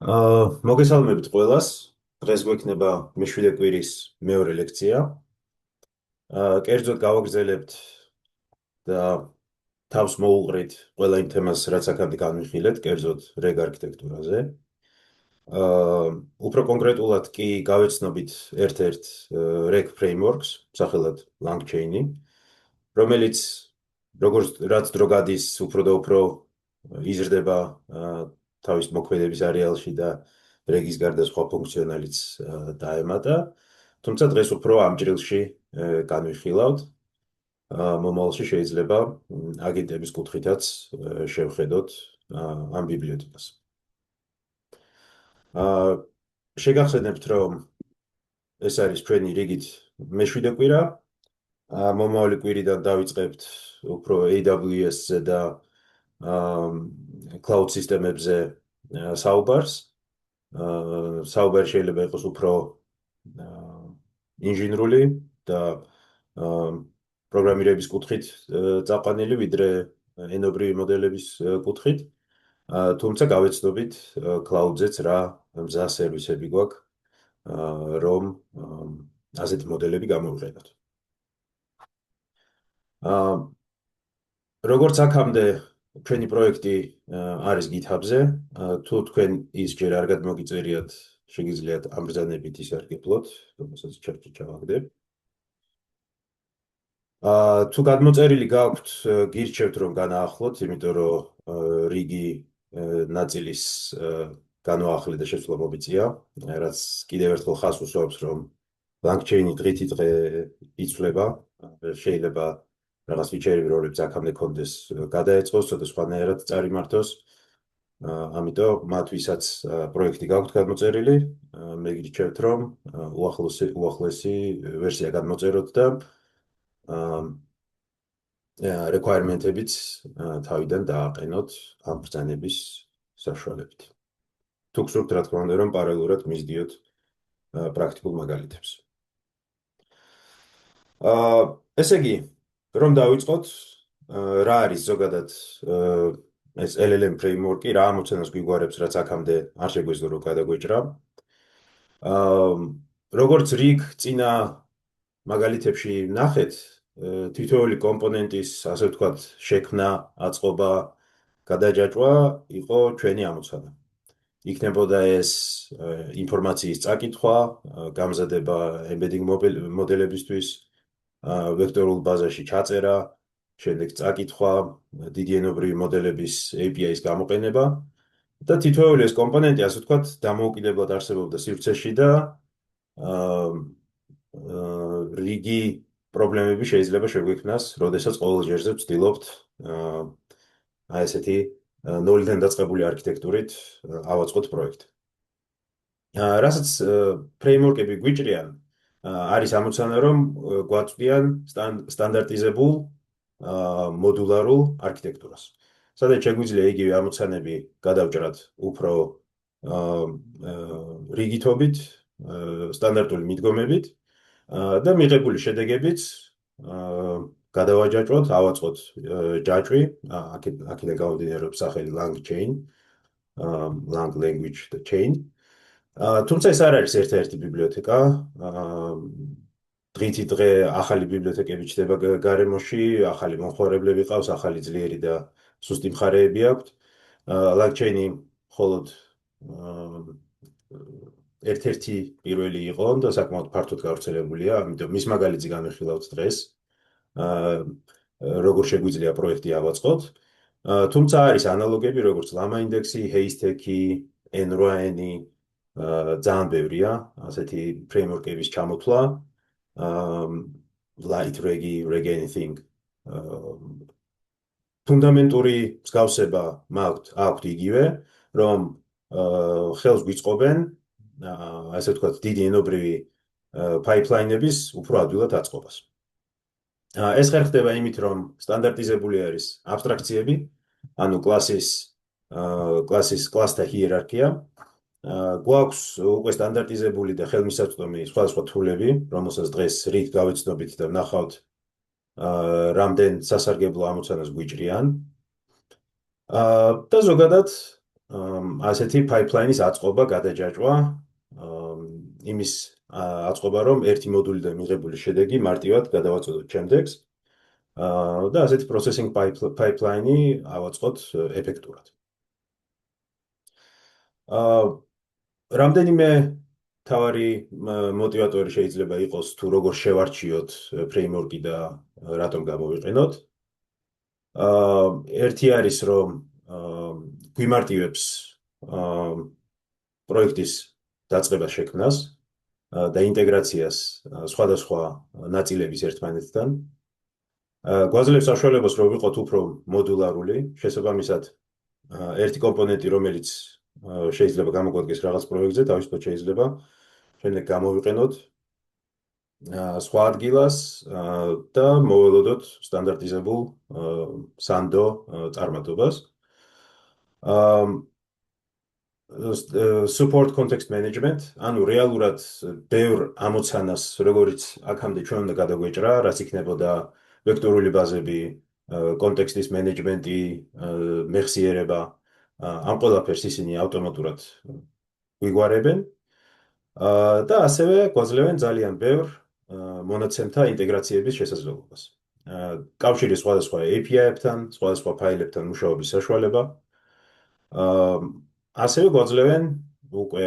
მოგესალმებით ყველას. დღეს გვექნება მეშვიდე კვირის მეორე ლექცია. კერძოდ გავაგრძელებთ და თავს მოუყრით ყველა იმ თემას, რაც აქამდე განვიხილეთ, კერძოდ რეგ არქიტექტურაზე. უფრო კონკრეტულად კი გავეცნობით ერთ-ერთ რეგ ფრეიმვორკს, სახელად LangChain-ი, რომელიც რაც დრო გადის, უფრო და უფრო იზრდება თავის მოქმედების არეალში და რეგის გარდა სხვა ფუნქციონალიც დაემატა. თუმცა დღეს უფრო ამ ჭრილში განვიხილავთ. მომავალში შეიძლება აგენტების კუთხითაც შევხედოთ ამ ბიბლიოთეკას. შეგახსენებთ, რომ ეს არის ჩვენი რიგით მეშვიდე კვირა. მომავალი კვირიდან დავიწყებთ უფრო AWS-ზე და cloud სისტემებზე საუბარს. საუბარი შეიძლება იყოს უფრო ინჟინრული და პროგრამირების კუთხით წაყვანილი, ვიდრე ენობრივი მოდელების კუთხით. თუმცა გავეცნობით cloud-ზეც რა მზა სერვისები გვაქვს, რომ ასეთი მოდელები გამოვიყენოთ. როგორც აქამდე ჩვენი პროექტი არის GitHub-ზე, თუ თქვენ ის ჯერ არ გადმოგიწერიათ, შეგიძლიათ ამ ბრძანებით ის არგებლოთ, რომელსაც ჩერტში ჩავაგდებ. თუ გადმოწერილი გაქვთ, გირჩევთ რომ განაახლოთ, იმიტომ რომ რიგი ნაწილის განაახლე და შეცვლა მომიწია, რაც კიდევ ერთხელ ხაზს უსვამს, რომ LangChain-ი დღითი დღე იცვლება, შეიძლება რაღაც ფიჩერები, რომლებიც აქამდე ქონდეს, გადაეწყოს, ცოტა სხვანაირად წარიმართოს. ამიტომ მათ ვისაც პროექტი გაქვთ გადმოწერილი, მე გირჩევთ, რომ უახლესი ვერსია გადმოწეროთ და requirement-ებიც თავიდან დააყენოთ ამ ბრძანების საშუალებით. თუ გსურთ, რა თქმა უნდა, რომ პარალელურად მისდიოთ პრაქტიკულ მაგალითებს. ესე იგი, რომ დავიწყოთ, რა არის ზოგადად ეს LLM framework-ი, რა ამოცანას გვიგوارებს, რაც აქამდე არ შეგვეძლო რომ გადაგვეჭრა. როგორც რიგ წინა მაგალითებში ნახეთ, თითოეული კომპონენტის, ასე ვთქვათ, შექმნა, აწყობა, გადაჯაჭვა იყო ჩვენი ამოცანა. იქნებოდა ეს ინფორმაციის წაკითხვა, გამზადება embedding მოდელებისთვის, ვექტორულ ბაზაში ჩაწერა, შემდეგ წაკითხვა, დიდი ენობრივი მოდელების API-ის გამოყენება და თითოეული ეს კომპონენტი, ასე ვთქვათ, დამოუკიდებლად არსებობდა სივრცეში და რიგი პრობლემები შეიძლება შეგვექმნას, როდესაც ყოველ ჯერზე ვცდილობთ აი ესეთი ნოლიდან დაწყებული არქიტექტურით ავაწყოთ პროექტი. რასაც ფრეიმვორკები გვიჭრიან, არის ამოცანა, რომ გვაწვდიან სტანდარტიზებულ მოდულარულ არქიტექტურას. სადაც შეგვიძლია იგივე ამოცანები გადავჭრათ უფრო რიგითობით, სტანდარტული მიდგომებით და მიღებული შედეგებიც გადავაჯაჭვოთ, ავაწყოთ ჯაჭვი, აქედან გამომდინარეობს სახელი LangChain, Lang language chain. თუმცა ეს არ არის ერთ-ერთი ბიბლიოთეკა. დღითი დღე ახალი ბიბლიოთეკები ჩნდება გარემოში, ახალი მომხმარებლები ყავს, ახალი ძლიერი და სუსტი მხარეები აქვთ. LangChain-ი მხოლოდ ერთ-ერთი პირველი იყო და საკმაოდ ფართოდ გავრცელებულია, ამიტომ მის მაგალითზე განვიხილავთ დღეს. როგორ შეგვიძლია პროექტი ავაწყოთ. თუმცა არის ანალოგები, როგორც LlamaIndex-ი, Haystack-ი, N8N-ი, ძალიან ბევრია ასეთი ფრეიმვორკების ჩამოთვლა. LightReg-ი, RegAnything. ფუნდამენტური მსგავსება აქვთ იგივე, რომ ხელს გვიწყობენ, ასე ვთქვათ, დიდი ენობრივი pipeline-ების უფრო ადვილად აწყობას. ეს ხერხდება იმით, რომ სტანდარტიზებული არის აბსტრაქციები, ანუ კლასთა ჰიერარქია. გვაქვს უკვე სტანდარტიზებული და ხელმისაწვდომი სხვადასხვა თულები, რომელსაც დღეს რიგ გავეცნობით და ვნახავთ, რამდენ სასარგებლო ამოცანას გვიჭრიან. და ზოგადად ასეთი pipeline-ის აწყობა, გადაჯაჭვა, იმის აწყობა, რომ ერთი მოდულიდან მიღებული შედეგი მარტივად გადავაწოდოთ ჩემდექს და ასეთი processing pipeline-ი ავაწყოთ ეფექტურად. რამდენიმე თავარი მოტივატორი შეიძლება იყოს თუ როგორ შევარჩიოთ ფრეიმვორკი და რატომ გამოვიყენოთ. ერთი არის რომ გვიმარტივებს პროექტის დაწყებას შექმნას და ინტეგრაციას სხვადასხვა ნაწილების ერთმანეთთან. გვაძლევს საშუალებას რომ ვიყოთ უფრო მოდულარული, შესაბამისად ერთი კომპონენტი რომელიც შეიძლება გამოგვადგეს რაღაც პროექტზე, თავისუფლად შეიძლება შემდეგ გამოვიყენოთ სხვა ადგილას და მოველოდოთ სტანდარტიზებულ სანდო წარმატებას. Support context management, ანუ რეალურად ბევრ ამოცანას, როგორც აქამდე ჩვენ უნდა გადაგვეჭრა, რაც იქნებოდა ვექტორული ბაზები, კონტექსტის მენეჯმენტი, მეხსიერება, ამ ყველაფერს ისინი ავტომატურად გვიგვარებენ და ასევე გვაძლევენ ძალიან ბევრ მონაცემთა ინტეგრაციების შესაძლებლობას. კავშირი სხვადასხვა API-ებთან, სხვადასხვა ფაილებთან მუშაობის საშუალება. ასევე გვაძლევენ უკვე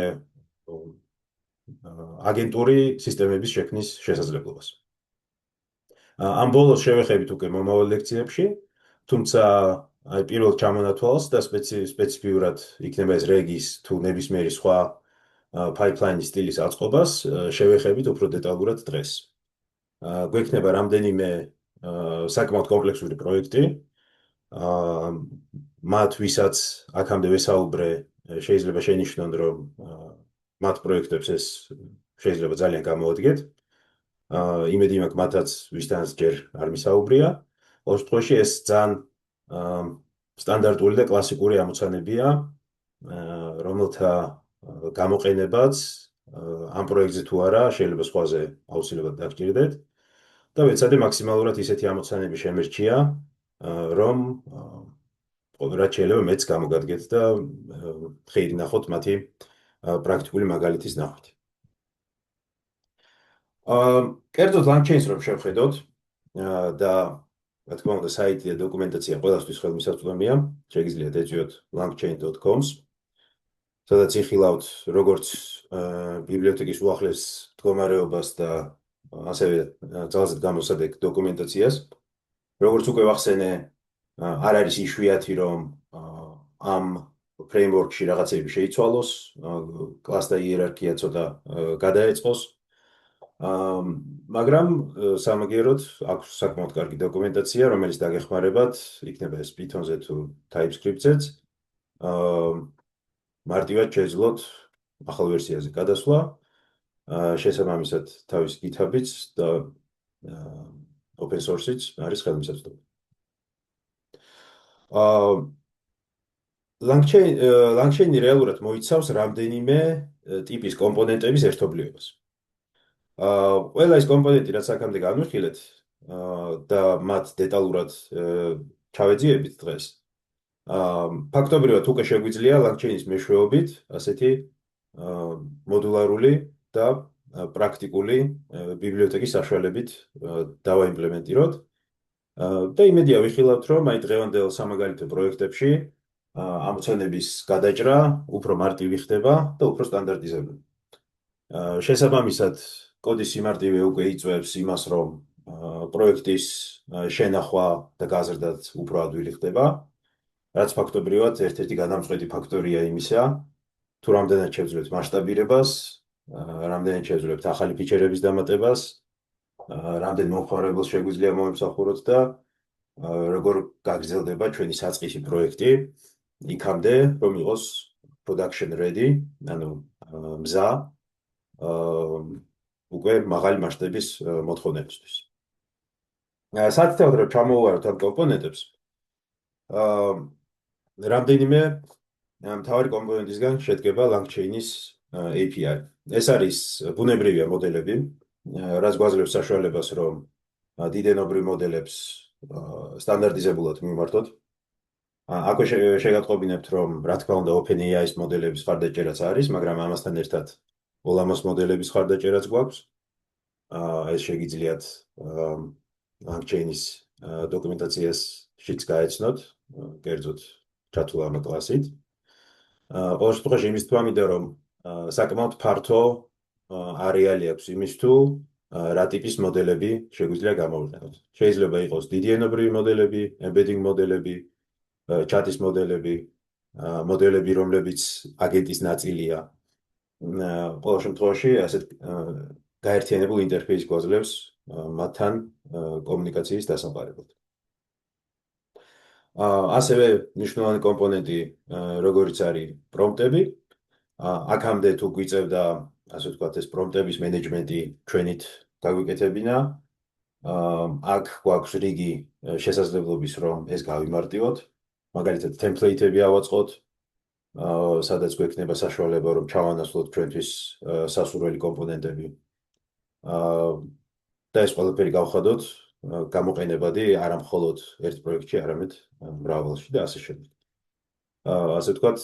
აგენტური სისტემების შექმნის შესაძლებლობას. ამ ბოლოს შევეხებით უკვე მომავალ ლექციებში, თუმცა აი პირველ ჩამონათვალს და სპეციფიურად იქნება ეს რეგის თუ ნებისმიერი სხვა pipeline-ის სტილის აწყობას შევეხებით უფრო დეტალურად დღეს. გვექნება რამდენიმე საკმაოდ კომპლექსური პროექტი, მათ ვისაც აქამდე ვესაუბრე, შეიძლება შენიშნონ, რომ მათ პროექტებს ეს შეიძლება ძალიან გამოადგეთ. იმედი მაქვს მათაც ვისთანაც ჯერ არ მისაუბრია. ყოველ შემთხვევაში ეს ძალიან სტანდარტული და კლასიკური ამოცანებია, რომელთა გამოყენებაც ამ პროექტზე თუ არა, შეიძლება სხვაზე აუცილებლად დაგჭირდეთ და ვეცადე მაქსიმალურად ისეთი ამოცანები შემერჩია, რომ რაც შეიძლება მეც გამოგადგეთ და ხეირი ნახოთ მათი პრაქტიკული მაგალითის ნახვით. კერძოდ LangChain-ს რომ შევხედოთ და რა თქმა უნდა საიტი და დოკუმენტაცია ყველასთვის ხელმისაწვდომია, შეგიძლიათ ეწვიოთ langchain.com-ს, სადაც იხილავთ როგორც ბიბლიოთეკის უახლეს მდგომარეობას და ასევე ძალზედ გამოსადეგ დოკუმენტაციას. როგორც უკვე ვახსენე, არ არის იშვიათი რომ ამ ფრეიმვორკში რაღაცები შეიცვალოს, კლასთა იერარქია ცოტა გადაეწყოს. მაგრამ სამაგიეროდ აქვს საკმაოდ კარგი დოკუმენტაცია, რომელიც დაგეხმარებათ, იქნება ეს Python-ზე თუ TypeScript-ზეც. მარტივად შეძლოთ ახალ ვერსიაზე გადასვლა, შესაბამისად თავის GitHub-იც და open source-იც არის ხელმისაწვდომი. LangChain რეალურად მოიცავს რამდენიმე ტიპის კომპონენტების ერთობლიობას. ყველა ეს კომპონენტი, რაც აქამდე განვიხილეთ და მათ დეტალურად ჩავეძიებით დღეს, ფაქტობრივად უკვე შეგვიძლია LangChain-ის მეშვეობით ასეთი მოდულარული და პრაქტიკული ბიბლიოთეკის საშუალებით დავაიმპლემენტიროთ. და იმედია ვიხილავთ, რომ აი დღევანდელ სამაგალითო პროექტებში ამოცანების გადაჭრა უფრო მარტივი ხდება და უფრო სტანდარტიზებული. შესაბამისად, კოდის სიმარტივე უკვე იწვევს იმას, რომ პროექტის შენახვა და გაზრდაც უფრო ადვილი ხდება, რაც ფაქტობრივად ერთ-ერთი გადამწყვეტი ფაქტორია იმისა, თუ რამდენად შევძლებთ მასშტაბირებას, რამდენად შევძლებთ ახალი ფიჩერების დამატებას, რამდენ მომხმარებელს შეგვიძლია მომემსახუროთ და როგორ გაგრძელდება ჩვენი საწყისი პროექტი იქამდე, რომ იყოს production ready, ანუ მზა უკვე მაღალი მასშტაბის მოთხოვნებისთვის. სათითაოდ რომ ჩამოვაროთ ამ კომპონენტებს, რამდენიმე მთავარი კომპონენტისგან შედგება LangChain-ის API. ეს არის ბუნებრივია მოდელები, რაც გვაძლევს საშუალებას, რომ დიდენობრივ მოდელებს სტანდარტიზებულად მივმართოთ. აქვე შეგატყობინებთ, რომ რა თქმა უნდა OpenAI-ის მოდელების ხარდაჭერაც არის, მაგრამ ამასთან ერთად Olamos მოდელების ხარდაჭერაც გვაქვს. ეს შეგიძლიათ LangChain-ის დოკუმენტაციას შიც გაეცნოთ, კერძოდ ჩათულ ამ კლასით. ყოველ შემთხვევაში იმის თქმა მინდა, რომ საკმაოდ ფართო არეალი აქვს იმის თუ რა ტიპის მოდელები შეგვიძლია გამოვიყენოთ. შეიძლება იყოს დიდი ენობრივი მოდელები, embedding მოდელები, ჩატის მოდელები, მოდელები, რომლებიც აგენტის ნაწილია. ყოველ შემთხვევაში ასეთ გაერთიანებულ ინტერფეისს გვაძლევს მათთან კომუნიკაციის დასამყარებლად. ასევე მნიშვნელოვანი კომპონენტი, როგორიც არის პრომპტები, აქამდე თუ გვიწევდა, ასე ვთქვათ, ეს პრომპტების მენეჯმენტი ჩვენით გაგვიკეთებინა, აქ გვაქვს რიგი შესაძლებლობის, რომ ეს გავიმარტივოთ, მაგალითად ტემპლეიტები ავაწყოთ, სადაც გვექნება საშუალება, რომ ჩავანაცვლოთ ჩვენთვის სასურველი კომპონენტები. და ეს ყველაფერი გავხადოთ გამოყენებადი არა მხოლოდ ერთ პროექტში, არამედ მრავალში და ასე შემდეგ. ასე ვთქვათ,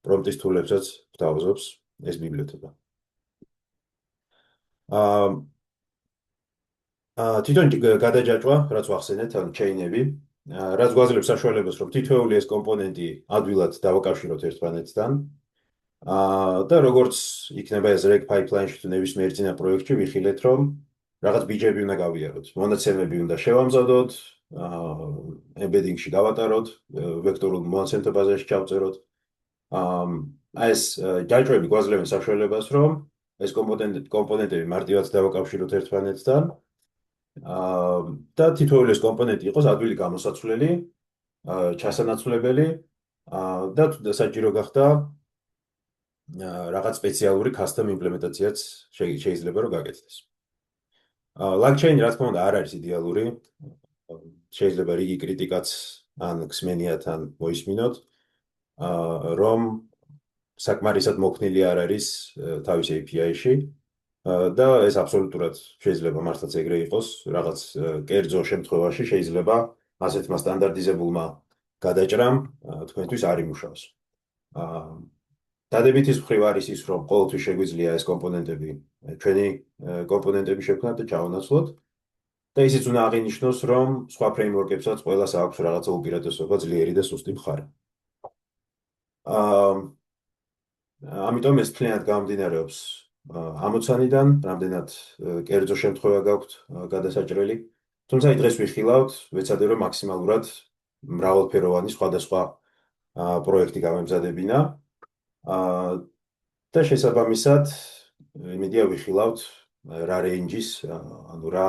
პრომპტის თულებსაც გვთავაზობს ეს ბიბლიოთეკა. თვითონ გადაჯაჭვა, რაც ვახსენეთ, ანუ ჩეინები, რაც გვაძლევს საშუალებას, რომ თითოეული ეს კომპონენტი ადვილად დავაკავშიროთ ერთმანეთთან. და როგორც იქნება ეს reg pipeline-ში თუ ნებისმიერ წინა პროექტში ვიხილეთ, რომ რაღაც ბიჯები უნდა გავიაროთ, მონაცემები უნდა შევამზადოთ, embedding-ში გავატაროთ, ვექტორულ მონაცემთა ბაზაში ჩავწეროთ. ეს ჯაჭვები გვაძლევენ საშუალებას, რომ ეს კომპონენტები მარტივად დავაკავშიროთ ერთმანეთთან. და თითოეული ეს კომპონენტი იყოს ადვილი გამოსაცვლელი, ჩასანაცვლებელი და თუ საჭირო გახდა რაღაც სპეციალური custom იმპლემენტაციაც შეიძლება რომ გაკეთდეს. LangChain რა თქმა უნდა არ არის იდეალური, შეიძლება რიგი კრიტიკაც ან გსმენიათ ან მოისმინოთ, რომ საკმარისად მოქნილი არ არის თავის API-ში და ეს აბსოლუტურად შეიძლება მართლაც ეგრე იყოს, რაღაც კერძო შემთხვევაში შეიძლება ასეთმა სტანდარტიზებულმა გადაჭრამ თქვენთვის არ იმუშაოს. დადებითის მხრივ არის ის, რომ ყოველთვის შეგვიძლია ეს კომპონენტები, ჩვენი კომპონენტები შევქმნათ და ჩავანაცვლოთ. და ისიც უნდა აღინიშნოს, რომ სხვა ფრეიმვორკებსაც ყველას აქვს რაღაცა უპირატესობა, ძლიერი და სუსტი მხარე. ამიტომ ეს მთლიანად გამომდინარეობს ამოცანიდან, რამდენად კერძო შემთხვევა გაქვთ გადასაჭრელი. თუმცა დღეს ვიხილავთ, ვეცადე რომ მაქსიმალურად მრავალფეროვანი სხვადასხვა პროექტი გამემზადებინა. და შესაბამისად, იმედია ვიხილავთ რა რეინჯის, ანუ რა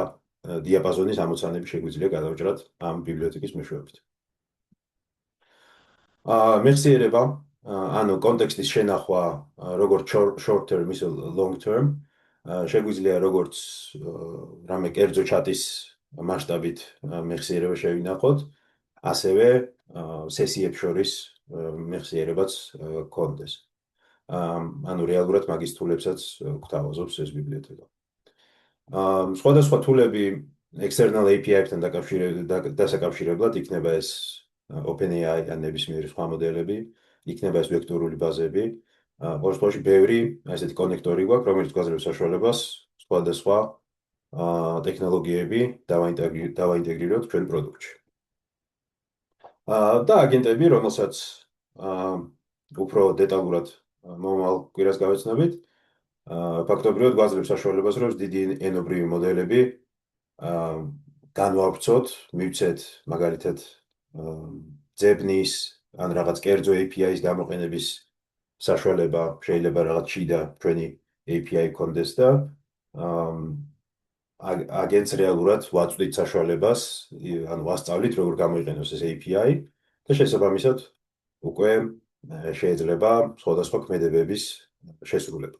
დიაპაზონის ამოცანები შეგვიძლია გადავჭრათ ამ ბიბლიოთეკის მეშვეობით. მეხსიერება, ანუ კონტექსტის შენახვა, როგორც short term, ისე long term, შეგვიძლია როგორც რამე კერძო ჩატის მასშტაბით მეხსიერება შევინახოთ, ასევე სესიებს შორის მეხსიერებაც გქონდეს. ანუ რეალურად მაგის თულებსაც გვთავაზობს ეს ბიბლიოთეკა. სხვადასხვა თულები external API-ებთან დასაკავშირებლად იქნება ეს OpenAI ან ნებისმიერი სხვა მოდელები, იქნება ეს ვექტორული ბაზები. ყოველ შემთხვევაში ბევრი ესეთი კონექტორი გვაქვს, რომელიც გვაძლევს საშუალებას სხვადასხვა ტექნოლოგიები დავაინტეგრიროთ ჩვენ პროდუქტში. და აგენტები, რომელსაც უფრო დეტალურად მომავალ კვირას გავეცნობით, ფაქტობრივად გვაძლევს საშუალებას, რომ დიდი ენობრივი მოდელები განვავრცოთ, მივცეთ მაგალითად ძებნის ან რაღაც კერძო API-ის გამოყენების საშუალება, შეიძლება რაღაც შიდა ჩვენი API გქონდეს და აგენტს რეალურად ვაწვდით საშუალებას, ანუ ვასწავლით როგორ გამოიყენოს ეს API და შესაბამისად უკვე შეიძლება სხვადასხვა ქმედებების შესრულება.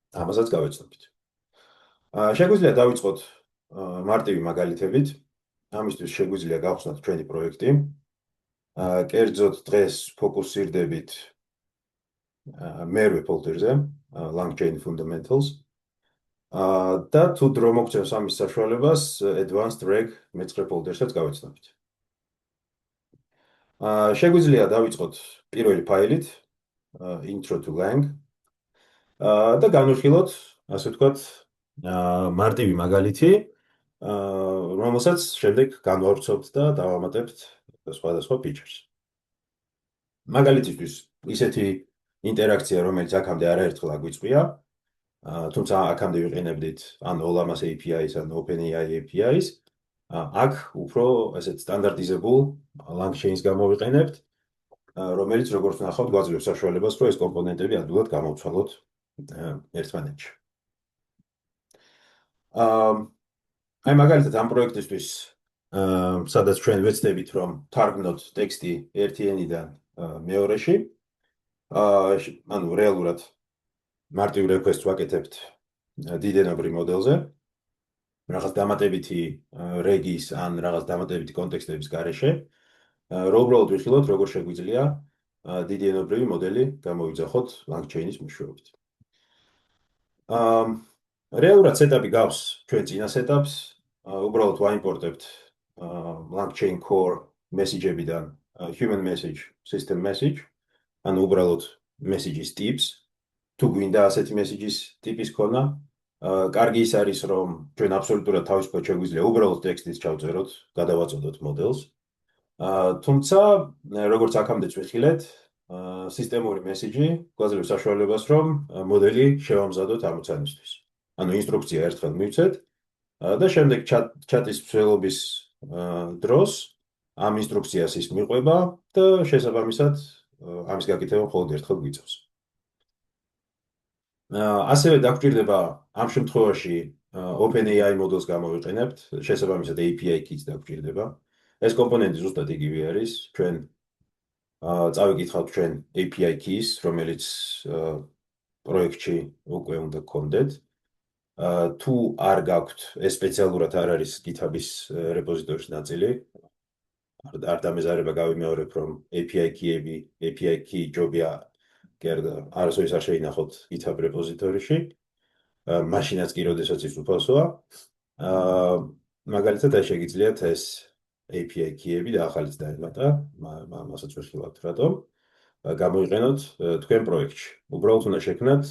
ამასაც გავეცნობით. შეგვიძლია დავიწყოთ მარტივი მაგალითებით. ამისთვის შეგვიძლია გავხსნათ ჩვენი პროექტი. კერძოდ დღეს ფოკუსირდებით მერვე ფოლდერზე, LangChain Fundamentals. და თუ დრო მოგწევს ამის საშუალებას, Advanced Reg მეცხრე ფოლდერსაც გავეცნობით. შეგვიძლია დავიწყოთ პირველი ფაილით, intro to Lang და განვიხილოთ, ასე ვთქვათ, მარტივი მაგალითი, რომელსაც შემდეგ განვავრცობთ და დავამატებთ სხვადასხვა features. მაგალითისთვის ისეთი ინტერაქცია, რომელიც აქამდე არაერთხელ აგვიწვია, თუმცა აქამდე ვიყენებდით ან OLAMAS API-s, ან OpenAI API-s, აქ უფრო ესეთ სტანდარტიზებულ LangChain-ს გამოვიყენებთ, რომელიც როგორც ნახავთ, გვაძლევს საშუალებას, რომ ეს კომპონენტები ადვილად გამოვცვალოთ ერთმანეთში. აი მაგალითად ამ პროექტისთვის, სადაც ჩვენ ვეცდებით, რომ თარგმნოთ ტექსტი ერთი ენიდან მეორეში, ანუ რეალურად მარტივ request-ს ვაკეთებთ დიდენობრივ მოდელზე, რაღაც დამატებითი რეგის ან რაღაც დამატებითი კონტექსტების გარეშე, რომ უბრალოდ ვიხილოთ, როგორ შეგვიძლია დიდი ენობრივი მოდელი გამოვიძახოთ LangChain-ის მეშვეობით. რეალურად სეტაპი გავს ჩვენ წინა სეტაპს, უბრალოდ ვაიმპორტებთ LangChain core message-ებიდან human message, system message, ანუ უბრალოდ messages tips, თუ გვინდა ასეთი messages ტიპის ქონა, კარგი ის არის, რომ ჩვენ აბსოლუტურად თავისუფლად შეგვიძლია უბრალოდ ტექსტიც ჩავწეროთ, გადავაწოდოთ მოდელს. თუმცა, როგორც აქამდეც ვიხილეთ, სისტემური მესიჯი გვაძლევს საშუალებას, რომ მოდელი შევამზადოთ ამოცანისთვის. ანუ ინსტრუქცია ერთხელ მივცეთ და შემდეგ ჩატის მსვლელობის დროს ამ ინსტრუქციას ის მიყვება და შესაბამისად ამის გაკეთება მხოლოდ ერთხელ გვიწევს. ასევე დაგვჭირდება ამ შემთხვევაში OpenAI მოდელს გამოვიყენებთ, შესაბამისად API keys დაგვჭირდება. ეს კომპონენტი ზუსტად იგივე არის, ჩვენ წავიკითხავთ ჩვენ API keys, რომელიც პროექტში უკვე უნდა გქონდეთ. თუ არ გაქვთ, ეს სპეციალურად არ არის GitHub-ის რეპოზიტორიის ნაწილი. არ დამეზარება გავიმეორებ, რომ API key ჯობია არასოდეს არ შეინახოთ GitHub რეპოზიტორიაში. მაშინაც კი, როდესაც ის უფასოა. მაგალითად, აი შეგიძლიათ ეს API key-ები და ახალიც დაემატა, მასაც ვიხილავთ რატომ. გამოიყენოთ თქვენ პროექტში. უბრალოდ უნდა შექმნათ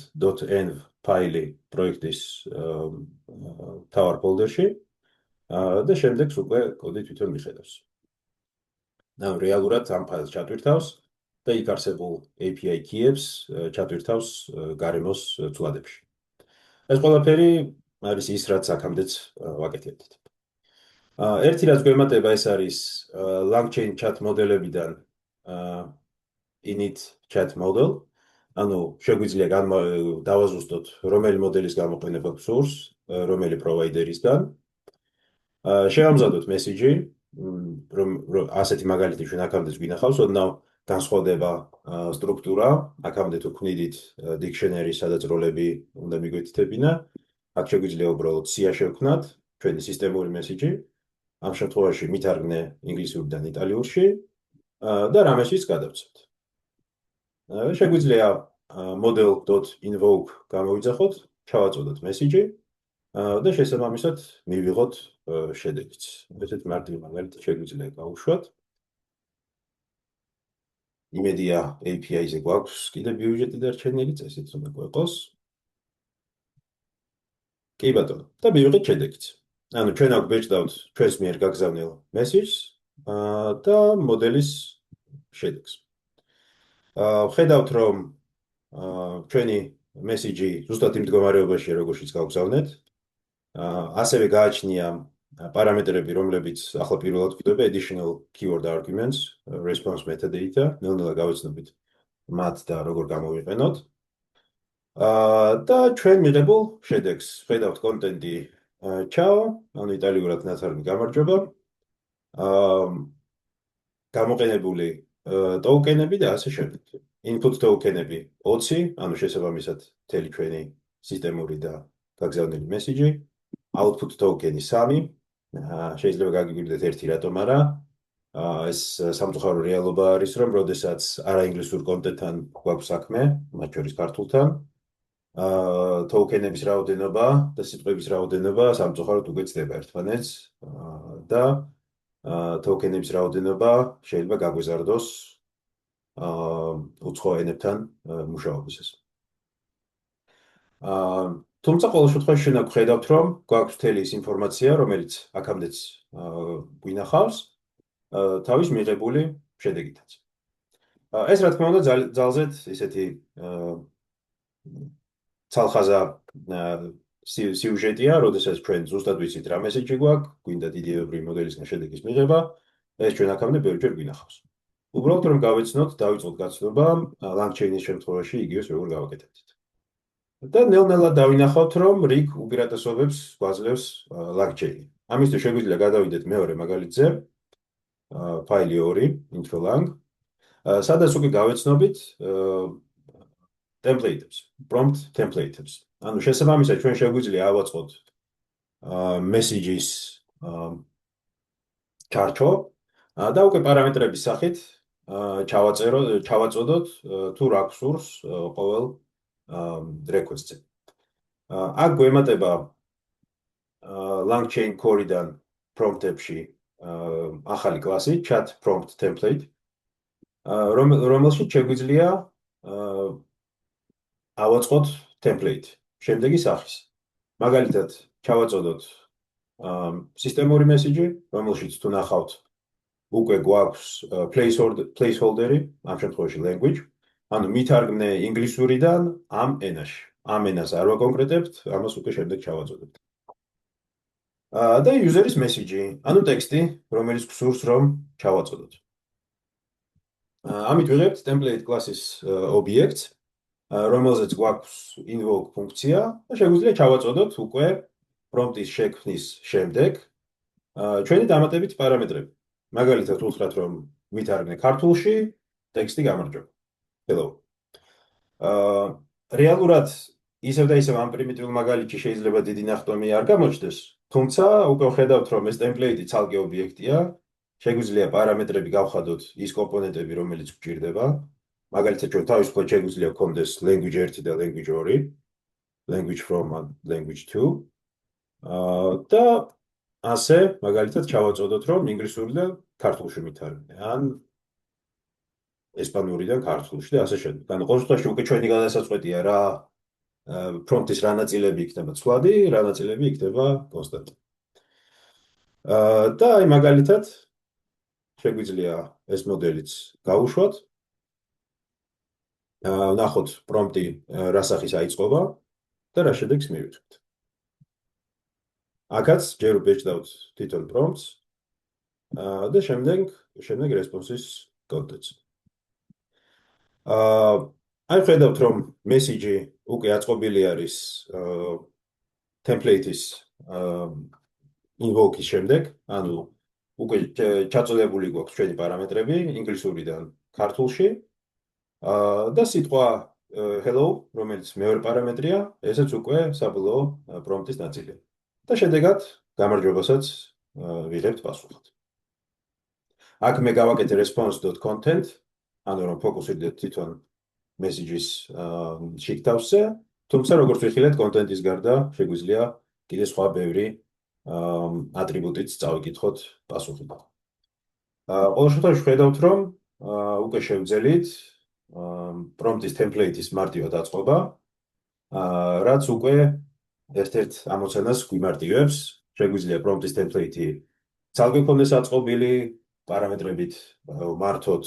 .env ფაილი პროექტის მთავარ ფოლდერში და შემდეგ უკვე კოდი თვითონ მიხედავს. რეალურად ამ ფაილს ჩატვირთავს და იქ არსებულ API key-ებს ჩატვირთავს გარემოს ცვლადებში. ეს ყველაფერი არის ის, რაც აქამდეც ვაკეთებდით. ერთი რაც გვემატება ეს არის LangChain chat მოდელებიდან init chat model, ანუ შეგვიძლია დავაზუსტოთ რომელი მოდელის გამოყენება გსურს, რომელი პროვაიდერისგან. შევამზადოთ მესიჯი, რომ ასეთი მაგალითი ჩვენ აქამდეც გვინახავს, ოდნავ განსხვავდება სტრუქტურა, აქამდე თუ ქმნიდით dictionary, სადაც როლები უნდა მიგვეთითებინა, აქ შეგვიძლია უბრალოდ სია შევქმნათ, ჩვენი სისტემური მესიჯი, ამ შემთხვევაში მითარგმნე ინგლისურიდან იტალიურში და რამესიც გადავცეთ. შეგვიძლია model.invoke გამოვიძახოთ, ჩავაწოდოთ მესიჯი და შესაბამისად მივიღოთ შედეგიც. ესეთ მარტივ მაგალითად შეგვიძლია გავუშვათ. იმედია API-ზე გვაქვს კიდე ბიუჯეტი დარჩენილი, წესით უნდა გვეყოს. კი ბატონო, და მივიღეთ შედეგიც. ანუ ჩვენ აქ ვეჭდავთ ჩვენს მიერ გაგზავნილ მესიჯს და მოდელის შედეგს. ვხედავთ, რომ ჩვენი მესიჯი ზუსტად იმ მდგომარეობაშია, როგორშიც გავგზავნეთ. ასევე გააჩნია პარამეტრები, რომლებიც ახლა პირველად გვხვდება additional keyword arguments, response metadata, ნელ-ნელა გავეცნობით მათ და როგორ გამოვიყენოთ. და ჩვენ მიღებულ შედეგს ვხედავთ კონტენტი ciao, ანუ იტალიურად ნათარგმნი გამარჯობა. გამოყენებული ტოკენები და ასე შემდეგ. Input ტოკენები 20, ანუ შესაბამისად მთელი ჩვენი სისტემური და გაგზავნილი მესიჯი. Output ტოკენი 3. შეიძლება გაგიგვირდეთ ერთი რატომ არა. ეს სამწუხარო რეალობა არის, რომ როდესაც არაინგლისურ კონტენტთან გვაქვს საქმე, მათ შორის ქართულთან, ტოკენების რაოდენობა და სიტყვების რაოდენობა სამწუხაროდ უკვე ცდება ერთმანეთს და token-ების რაოდენობა შეიძლება გაგვეზარდოს უცხო ენებთან მუშაობისას. თუმცა ყოველ შემთხვევაში შენ ხედავთ, რომ გვაქვს მთელი ის ინფორმაცია, რომელიც აქამდეც გვინახავს თავის მიღებული შედეგითაც. ეს რა თქმა უნდა ძალზედ ისეთი ცალხაზა სიუჟეტია, როდესაც ჩვენ ზუსტად ვიცით რა მესეჯი გვაქვს, გვინდა დიდიებრივი მოდელისგან შედეგის მიღება, ეს ჩვენ აქამდე ბევრჯერ გვინახავს. უბრალოდ რომ გავეცნოთ, დავიწყოთ გაცნობა LangChain-ის შემთხვევაში იგივეს როგორ გავაკეთებთ. და ნელ-ნელა დავინახავთ, რომ რიგ უპირატესობებს გვაძლევს LangChain-ი. ამისთვის შეგვიძლია გადავიდეთ მეორე მაგალითზე, ფაილი 2, intro-lang, სადაც უკვე გავეცნობით template-ებს, prompt template-ებს. ანუ შესაბამისად ჩვენ შეგვიძლია ავაწყოთ messages ჩარჩო და უკვე პარამეტრების სახით ჩავაწოდოთ თუ რა გვსურს ყოველ request-ზე. აქ გვემატება LangChain core-დან prompt-ებში ახალი კლასი chat prompt template, რომელშიც შეგვიძლია ავაწყოთ template შემდეგი სახის. მაგალითად, ჩავაწოდოთ სისტემური მესიჯი, რომელშიც თუ ნახავთ უკვე გვაქვს placeholder-ი, ამ შემთხვევაში language, ანუ მითარგმნე ინგლისურიდან ამ ენაში. ამ ენას არ ვაკონკრეტებთ, ამას უკვე შემდეგ ჩავაწოდებთ. და user-ის მესიჯი, ანუ ტექსტი, რომელიც გვსურს რომ ჩავაწოდოთ. ამით ვიღებთ template კლასის ობიექტს, რომელზეც გვაქვს invoke ფუნქცია და შეგვიძლია ჩავაწოდოთ უკვე prompt-ის შექმნის შემდეგ ჩვენი დამატებით პარამეტრები. მაგალითად, უთხრათ რომ მითარგმნე ქართულში, ტექსტი გამარჯობა. Hello. რეალურად ისევ და ისევ ამ პრიმიტიულ მაგალითში შეიძლება დიდი ნახტომი არ გამოჩნდეს, თუმცა უკვე ხედავთ რომ ეს template-ი ცალკე ობიექტია, შეგვიძლია პარამეტრები გავხადოთ ის კომპონენტები, რომელიც გვჭირდება. მაგალითად, ჩვენ თავისუფლად შეგვიძლია გქონდეს language 1 და language 2, language from and language 2. და ასე, მაგალითად, ჩავაწოდოთ, რომ ინგლისურიდან ქართულში მითარგმნე, ან ესპანურიდან ქართულში და ასე შემდეგ. ანუ ყოველ შემთხვევაში უკვე ჩვენი გადასაწყვეტია რა prompt-ის რა ნაწილები იქნება ცვლადი, რა ნაწილები იქნება კონსტანტი. და აი მაგალითად შეგვიძლია ეს მოდელიც გავუშვათ. ნახოთ prompt-ი რა სახის აიწყობა და რა შედეგს მივიღებთ. აქაც ჯერ ვბეჭდავთ თვითონ prompts და შემდეგ response-ის contents. აი ხედავთ რომ message-ი უკვე აწყობილი არის template-ის invoke-ის შემდეგ, ანუ უკვე ჩაწოდებული გვაქვს ჩვენი პარამეტრები ინგლისურიდან ქართულში. და სიტყვა hello, რომელიც მეორე პარამეტრია, ესეც უკვე საბოლოო prompt-ის ნაწილია. და შედეგად გამარჯვებასაც ვიღებთ პასუხად. აქ მე გავაკეთე response.content, ანუ რომ ფოკუსირდეთ თვითონ messages შიგთავსზე, თუმცა როგორც ვიხილეთ content-ის გარდა შეგვიძლია კიდე სხვა ბევრი ატრიბუტიც წავიკითხოთ პასუხი. ყოველ შემთხვევაში ხედავთ რომ უკვე შევძელით prompt-ის template-ის მარტივად აწყობა, რაც უკვე ერთ-ერთ ამოცანას გვიმარტივებს, შეგვიძლია prompt-ის template-ი ცალკე ქონდეს აწყობილი, პარამეტრებით მართოთ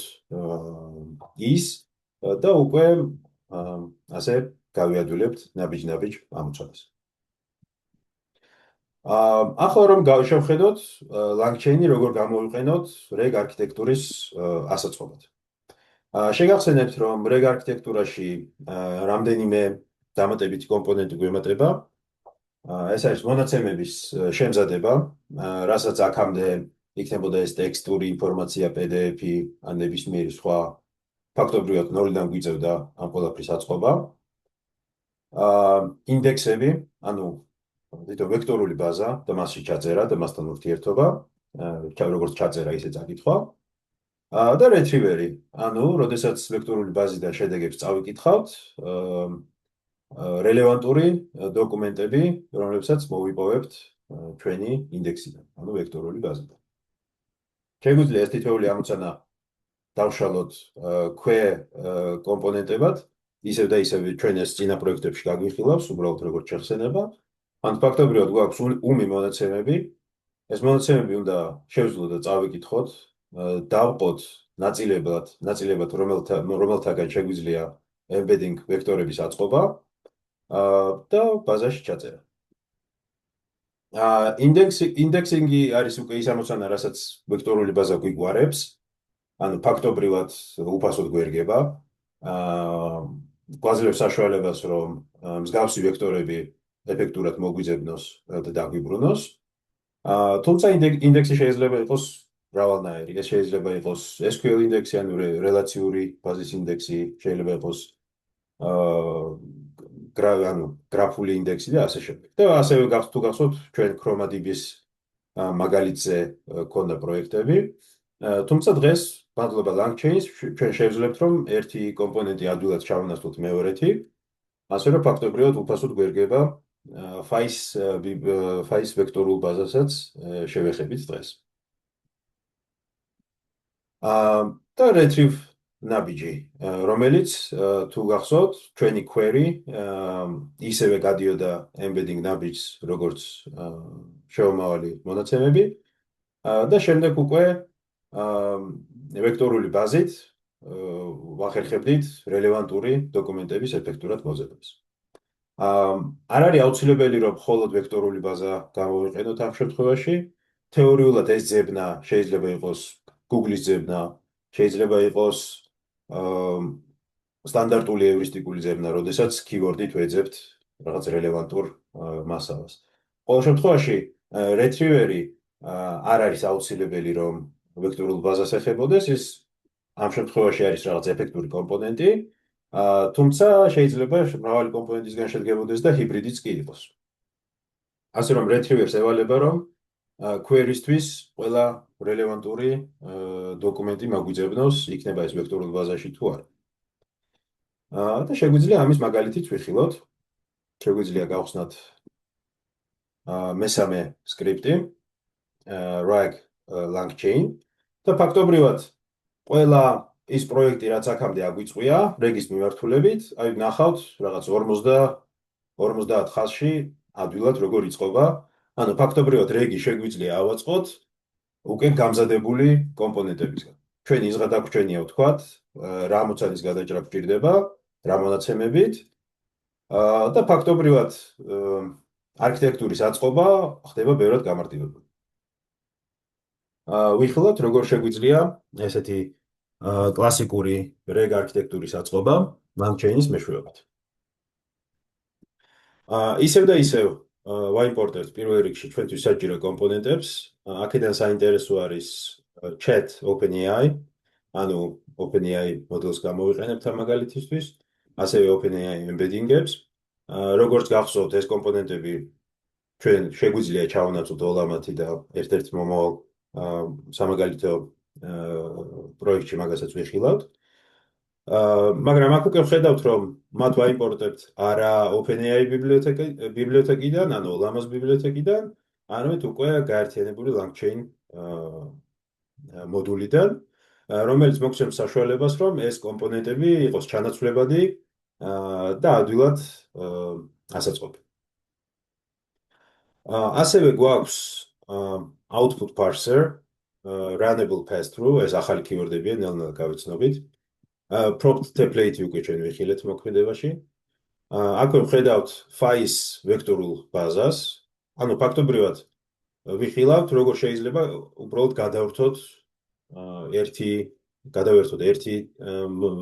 ის და უკვე ასე გავიადვილებთ ნაბიჯ-ნაბიჯ ამოცანას. ახლა რომ შევხედოთ LangChain-ი როგორ გამოვიყენოთ reg არქიტექტურის ასაწყობად. შეგახსენებთ რომ reg არქიტექტურაში რამდენიმე დამატებითი კომპონენტი გვემატება. ეს არის მონაცემების შემზადება, რასაც აქამდე იქნებოდა ეს ტექსტური ინფორმაცია, PDF-ი, ან ნებისმიერი სხვა ფაქტობრივად ნოლიდან გვიწევდა ამ ყველაფრის აწყობა. ინდექსები, ანუ თვითონ ვექტორული ბაზა და მასში ჩაწერა და მასთან ურთიერთობა, როგორც ჩაწერა, ისე წაკითხვა. და retriever-ი, ანუ როდესაც ვექტორული ბაზიდან შედეგებს წავიკითხავთ, რელევანტური დოკუმენტები, რომლებსაც მოვიპოვებთ ჩვენი ინდექსიდან, ანუ ვექტორული ბაზიდან. შეგვიძლია ეს თითოეული ამოცანა დავშალოთ ქვე კომპონენტებად, ისევ და ისევ ჩვენ ეს წინა პროექტებში გაგვიხილავს, უბრალოდ როგორც შეხსენება. ან ფაქტობრივად გვაქვს უმი მონაცემები. ეს მონაცემები უნდა შევძლოთ და წავიკითხოთ, დავყოთ ნაწილებად, რომელთაგან შეგვიძლია embedding ვექტორების აწყობა და ბაზაში ჩაწერა. ინდექსინგი არის უკვე ის ამოცანა, რასაც ვექტორული ბაზა გვიგვარებს, ანუ ფაქტობრივად უფასოდ გვერგება. გვაძლევს საშუალებას, რომ მსგავსი ვექტორები ეფექტურად მოგვიძებნოს და დაგვიბრუნოს. თუმცა ინდექსი შეიძლება იყოს მრავალნაირი. ეს შეიძლება იყოს SQL ინდექსი, ანუ რელაციური ბაზის ინდექსი, შეიძლება იყოს გრაფული ინდექსი და ასე შემდეგ. და ასევე თუ გახსოვთ, ჩვენ ChromaDB-ის მაგალითზე ქონდა პროექტები. თუმცა დღეს მადლობა LangChain-ს ჩვენ შევძლებთ, რომ ერთი კომპონენტი ადვილად ჩავანაცვლოთ მეორეთი, ასე რომ ფაქტობრივად უფასოდ გვერგება ფაის ვექტორულ ბაზასაც შევეხებით დღეს. და retrieve ნაბიჯი, რომელიც თუ გახსოვთ, ჩვენი query ისევე გადიოდა embedding ნაბიჯს, როგორც შეომავალი მონაცემები და შემდეგ უკვე ვექტორული ბაზით ვახერხებდით რელევანტური დოკუმენტების ეფექტურად მოძებნას. არ არის აუცილებელი, რომ მხოლოდ ვექტორული ბაზა გამოვიყენოთ ამ შემთხვევაში. თეორიულად ეს ძებნა შეიძლება იყოს Google-ის ძებნა, შეიძლება იყოს სტანდარტული ევრისტიკული ძებნა, როდესაც keyword-ით ვეძებთ რაღაც რელევანტურ მასალას. ყოველ შემთხვევაში retriever-ი არ არის აუცილებელი, რომ ვექტორულ ბაზას ეხებოდეს, ის ამ შემთხვევაში არის რაღაც ეფექტური კომპონენტი, თუმცა შეიძლება მრავალი კომპონენტისგან შედგებოდეს და ჰიბრიდიც კი იყოს. ასე რომ retriever-ს ევალება, რომ query-ისთვის ყველა რელევანტური დოკუმენტი მაგვიძებნოს, იქნება ეს ვექტორულ ბაზაში თუ არა. და შეგვიძლია ამის მაგალითიც ვიხილოთ. შეგვიძლია გავხსნათ მესამე სკრიპტი, rag LangChain და ფაქტობრივად ყველა ის პროექტი, რაც აქამდე აგვიწყვია, რეგის მიმართულებით, აი ნახავთ, რაღაც 50 ხაზში ადვილად როგორ იწყობა. ანუ ფაქტობრივად რეგი შეგვიძლია ავაწყოთ უკვე გამზადებული კომპონენტებისგან. ჩვენ ის გადაგვჩენია ვთქვათ, რა ამოცანის გადაჭრა გვჭირდება, რა მონაცემებით და ფაქტობრივად არქიტექტურის აწყობა ხდება ბევრად გამარტივებული. ვიხილოთ, როგორ შეგვიძლია ესეთი კლასიკური reg არქიტექტურის აწყობა LangChain-ის მეშვეობით. ისევ და ისევ ვაიმპორტებთ პირველ რიგში ჩვენთვის საჭირო კომპონენტებს. აქედან საინტერესო არის chat OpenAI, ანუ OpenAI მოდელს გამოვიყენებთ ამ მაგალითისთვის, ასევე OpenAI embedding-ებს. როგორც გახსოვთ, ეს კომპონენტები ჩვენ შეგვიძლია ჩავანაცვლოთ ოლამათი და ერთ-ერთ მომავალ სამაგალითო პროექტში მაგასაც ვიხილავთ. მაგრამ აქ უკვე ვხედავთ, რომ მათ ვაიმპორტებთ არა OpenAI ბიბლიოთეკიდან, ანუ ოლამას ბიბლიოთეკიდან, არამედ უკვე გაერთიანებული LangChain მოდულიდან, რომელიც მოგცემს საშუალებას, რომ ეს კომპონენტები იყოს ჩანაცვლებადი და ადვილად ასაწყობი. ასევე გვაქვს output parser, runnable pass-through, ეს ახალი keyword-ებია, ნელ-ნელა გავიცნობით. prompt template-ი უკვე ჩვენ ვიხილეთ მოქმედებაში. აქვე ვხედავთ ფაის ვექტორულ ბაზას, ანუ ფაქტობრივად ვიხილავთ, როგორ შეიძლება უბრალოდ გადავერთოთ ერთი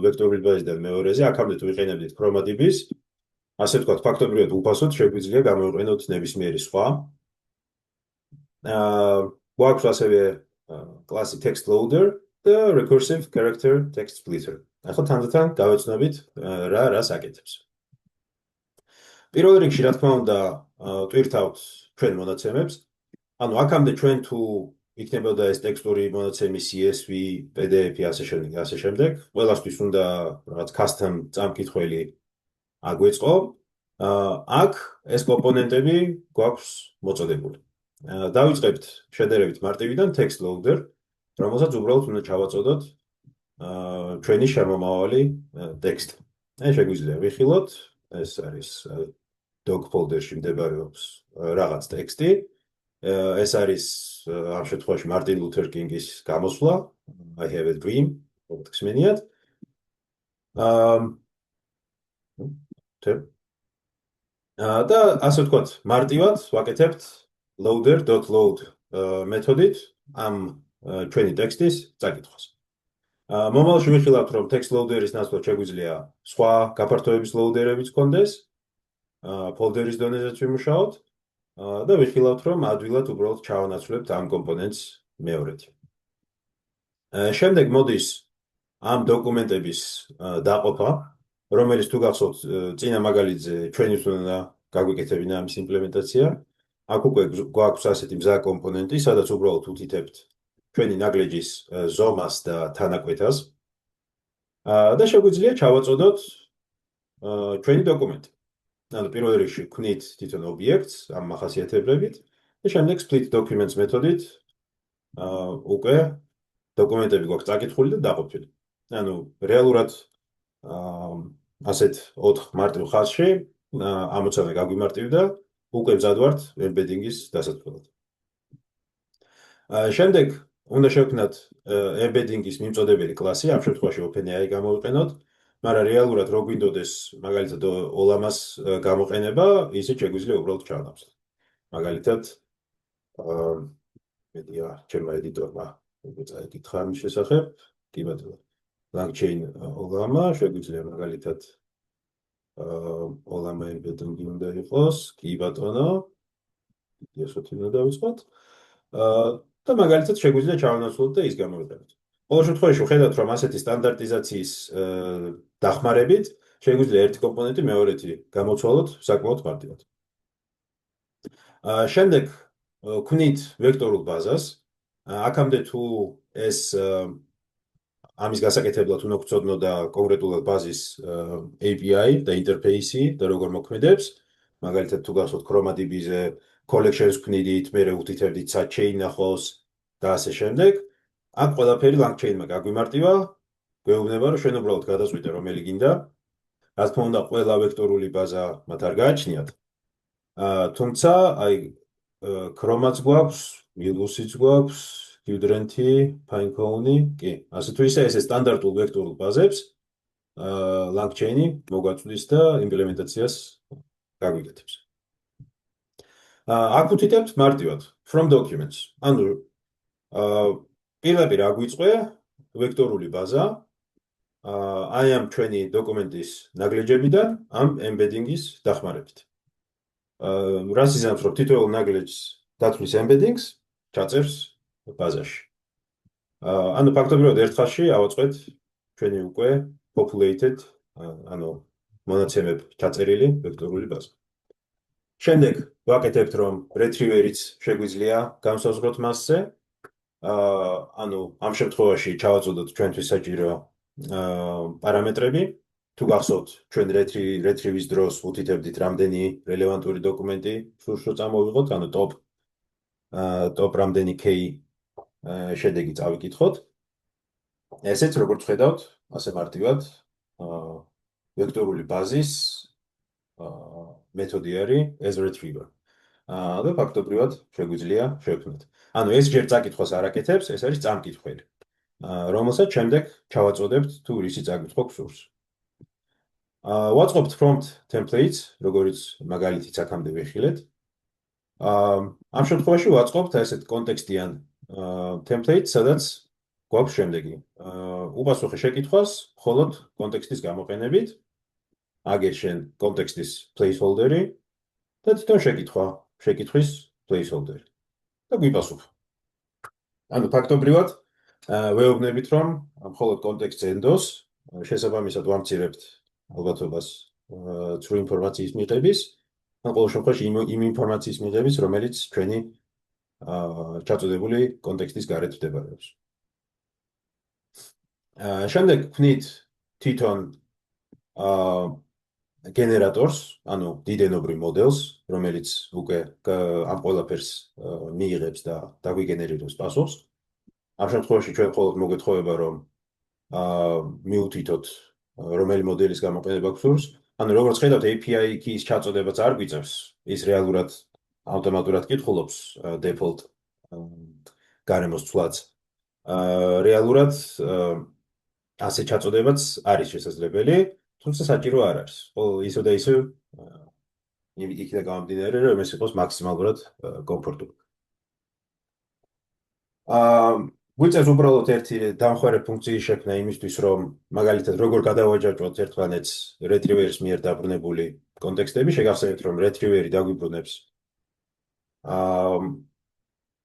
ვექტორული ბაზიდან მეორეზე, აქამდე თუ ვიყენებდით ChromaDB-ს, ასე ვთქვათ, ფაქტობრივად უფასოდ შეგვიძლია გამოვიყენოთ ნებისმიერი სხვა. გვაქვს ასევე კლასი text loader და recursive character text splitter. ახლა თანდათან გავეცნობით რა საკეთებს. პირველ რიგში, რა თქმა უნდა, ტვირთავთ ჩვენ მონაცემებს. ანუ აქამდე ჩვენ თუ იქნებოდა ეს ტექსტური მონაცემი CSV, PDF-ი ასე შემდეგ, ყველასთვის უნდა რაღაც custom წამკითხველი აგვეწყო. აქ ეს კომპონენტები გვაქვს მოწოდებული. დავიწყებთ შედარებით მარტივიდან text loader. რომელსაც უბრალოდ უნდა ჩავაწოდოთ ჩვენი შემომავალი ტექსტი. აი შეგვიძლია ვიხილოთ, ეს არის doc folder-ში მდებარეობს რაღაც ტექსტი. ეს არის ამ შემთხვევაში მარტინ ლუთერ კინგის გამოსვლა I have a dream, როგორც ხსენიათ. და ასე ვთქვათ, მარტივად ვაკეთებთ loader.load მეთოდით ამ ჩვენი ტექსტის წაკითხვას. მომავალში ვიხილავთ, რომ text loader-ის ნაცვლად შეგვიძლია სხვა გაფართოების loader-ებიც გქონდეს, folder-ის დონეზეც ვიმუშაოთ და ვიხილავთ, რომ ადვილად უბრალოდ ჩავანაცვლებთ ამ კომპონენტს მეორეთი. შემდეგ მოდის ამ დოკუმენტების დაყოფა, რომელიც თუ გახსოვთ, წინა მაგალითზე ჩვენთვის უნდა გაგვიკეთებინა ამის იმპლემენტაცია. აქ უკვე გვაქვს ასეთი მზა კომპონენტი, სადაც უბრალოდ უთითებთ ჩვენი ნაგლეჯის ზომას და თანაკვეთას. და შეგვიძლია ჩავაწოდოთ ჩვენი დოკუმენტი. ანუ პირველ რიგში ვქნით თვითონ ობიექტს ამ მახასიათებლებით და შემდეგ split documents მეთოდით უკვე დოკუმენტები გვაქვს წაკითხული და დაყოფილი. ანუ რეალურად ასეთ 4 მარტივ ხაზში ამოცანა გაგვიმარტივდა, უკვე მზად ვართ embedding-ის დასაწყობად. შემდეგ უნდა შევქმნათ embedding-ის მიმწოდებელი კლასი, ამ შემთხვევაში OpenAI გამოვიყენოთ, მაგრამ რეალურად რო გვინდოდეს მაგალითად ოლამას გამოყენება, ისე შეგვიძლია უბრალოდ ჩავნავსოთ. მაგალითად მედია ჩემმა ედიტორმა უკვე წაიკითხა ამის შესახებ, კი ბატონო. LangChain ოლამა შეგვიძლია მაგალითად ოლამა embedding უნდა იყოს, კი ბატონო. ისეთ უნდა დავიწყოთ. და მაგალითად შეგვიძლია ჩავანაცვლოთ და ის გამოვიყენოთ. ყოველ შემთხვევაში ვხედავთ, რომ ასეთი სტანდარტიზაციის დახმარებით შეგვიძლია ერთი კომპონენტი მეორეთი გამოცვალოთ საკმაოდ მარტივად. შემდეგ ვქნით ვექტორულ ბაზას. აქამდე თუ ეს ამის გასაკეთებლად უნდა გვცოდნო და კონკრეტულად ბაზის API და ინტერფეისი და როგორ მოქმედებს. მაგალითად თუ გახსოვთ ChromaDB-ზე collections ვქნიდით, მერე უთითებდით chain ნახოს და ასე შემდეგ. აქ ყველაფერი LangChain-მა გაგვიმარტივა, გვეუბნება, რომ შენ უბრალოდ გადაწყვიტე რომელი გინდა. რა თქმა უნდა, ყველა ვექტორული ბაზა მათ არ გააჩნიათ. თუმცა, აი Chroma-ც გვაქვს, Milvus-იც გვაქვს, Qdrant-ი, Pinecone-ი, კი, ასე თუ ისე ეს სტანდარტულ ვექტორულ ბაზებს LangChain-ი მოგვაწვდის და იმპლემენტაციას გაგვიკეთებს. აქ უთითებთ მარტივად from documents. ანუ პირდაპირ აგვიწყვე ვექტორული ბაზა აი ამ ჩვენი დოკუმენტის ნაგლეჯებიდან ამ embedding-ის დახმარებით. რას იზამს, რომ თითოეულ ნაგლეჯს დათვლის embedding-ს ჩაწერს ბაზაში. ანუ ფაქტობრივად ერთ ხაზში ავაწყეთ ჩვენი უკვე populated, ანუ მონაცემებ ჩაწერილი ვექტორული ბაზა. შემდეგ ვაკეთებთ, რომ retriever-იც შეგვიძლია განსაზღვროთ მასზე. ანუ ამ შემთხვევაში ჩავაწოდოთ ჩვენთვის საჭირო პარამეტრები. თუ გახსოვთ, ჩვენ retrieve-ის დროს უთითებდით რამდენი რელევანტური დოკუმენტი სურს წამოვიღოთ, ანუ top რამდენი k შედეგი წავიკითხოთ. ესეც როგორც ხედავთ, ასე მარტივად ვექტორული ბაზის მეთოდი არის as retriever. და ფაქტობრივად შეგვიძლია შევქმნათ. ანუ ეს ჯერ წაკითხვას არ აკეთებს, ეს არის წამკითხველი, რომელსაც შემდეგ ჩავაწოდებთ თუ რისი წაკითხვა გსურს. ვაწყობთ prompt templates, როგორც მაგალითიც აქამდე ვიხილეთ. ამ შემთხვევაში ვაწყობთ ესეთ კონტექსტიან template, სადაც გვაქვს შემდეგი. უპასუხე შეკითხვას მხოლოდ კონტექსტის გამოყენებით. აგერ შენ კონტექსტის placeholder-ი და თვითონ შეკითხვის placeholder-ი და გვიპასუხა. ანუ ფაქტობრივად ვეუბნებით, რომ მხოლოდ კონტექსტს ენდოს, შესაბამისად ვამცირებთ ალბათობას თუ ინფორმაციის მიღების, ან ყოველ შემთხვევაში იმ ინფორმაციის მიღების, რომელიც ჩვენი ჩაწოდებული კონტექსტის გარეთ მდებარეობს. შემდეგ ვქნით თვითონ გენერატორს, ანუ დიდენობრივ მოდელს, რომელიც უკვე ამ ყველაფერს მიიღებს და დაგვიგენერირებს პასუხს. ამ შემთხვევაში ჩვენ მხოლოდ მოგეთხოვება, რომ მიუთითოთ რომელი მოდელის გამოყენება გსურს. ანუ როგორც ხედავთ, API keys ჩაწოდებაც არ გვიწევს, ის რეალურად ავტომატურად კითხულობს default გარემოს ცვლაც. რეალურად ასე ჩაწოდებაც არის შესაძლებელი, თუმცა საჭირო არ არის. ყოველ ისევ და ისევ იქიდან გამომდინარე, რომ ეს იყოს მაქსიმალურად კომფორტული. გვიწევს უბრალოდ ერთი დამხმარე ფუნქციის შექმნა იმისთვის, რომ მაგალითად როგორ გადავაჯაჭვოთ ერთმანეთს retriever-ის მიერ დაბრუნებული კონტექსტები, შეგახსენებთ, რომ retriever-ი დაგვიბრუნებს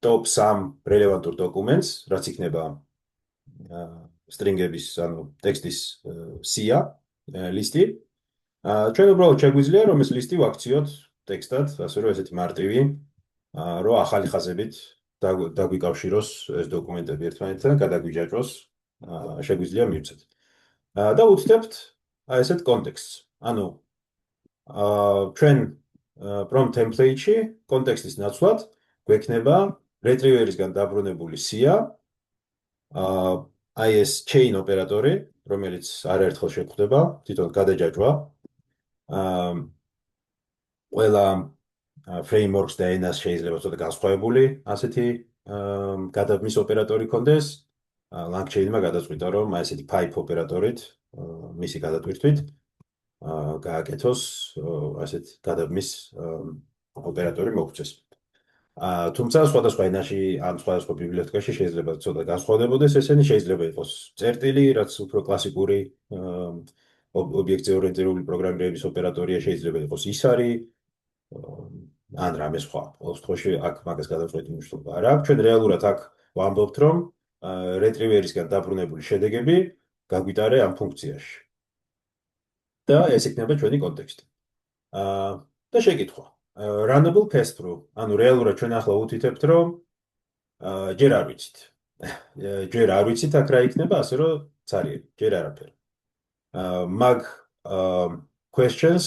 top 3 რელევანტურ დოკუმენტს, რაც იქნება string-ების, ანუ ტექსტის სია, ლისტი. ჩვენ უბრალოდ შეგვიძლია, რომ ეს ლისტი ვაქციოთ ტექსტად, ასე რომ ესეთი მარტივი, რომ ახალი ხაზებით დაგვიკავშიროს ეს დოკუმენტები ერთმანეთთან, გადაგვიჯაჭვოს, შეგვიძლია მივცეთ. და ვუთითებთ ესეთ კონტექსტს. ანუ ჩვენ from template-ში კონტექსტის ნაცვლად გვექნება retriever-ისგან დაბრუნებული სია, აი ეს chain ოპერატორი, რომელიც არაერთხელ შეგვხვდება, თვითონ გადაჯაჭვა. ყველა frameworks და ენას შეიძლება ცოტა განსხვავებული ასეთი გადაბმის ოპერატორი კონდეს. LangChain-მა გადაწყვიტა, რომ აი ესეთი pipe ოპერატორით, მისი გადატვირთვით გააკეთოს ასეთ გადაბმის ოპერატორი მოგვწეს. თუმცა სხვადასხვა ენაში ან სხვადასხვა ბიბლიოთეკაში შეიძლება ცოტა განსხვავდებოდეს ესენი, შეიძლება იყოს წერტილი, რაც უფრო კლასიკური ობიექტზე ორიენტირებული პროგრამირების ოპერატორია, შეიძლება იყოს ისარი, ან რამე სხვა. ყოველ შემთხვევაში აქ მაგას გადაწყვეტი მნიშვნელობა არ აქვს. ჩვენ რეალურად აქ ვამბობთ, რომ retriever-ისგან დაბრუნებული შედეგები გაგვიტარე ამ ფუნქციაში. და ეს იქნება ჩვენი კონტექსტი. და შეკითხვა. runnable pass-through, ანუ რეალურად ჩვენ ახლა უთითებთ, რომ ჯერ არ ვიცით. ჯერ არ ვიცით აქ რა იქნება, ასე რომ ცარიელი, ჯერ არაფერი. მაგ questions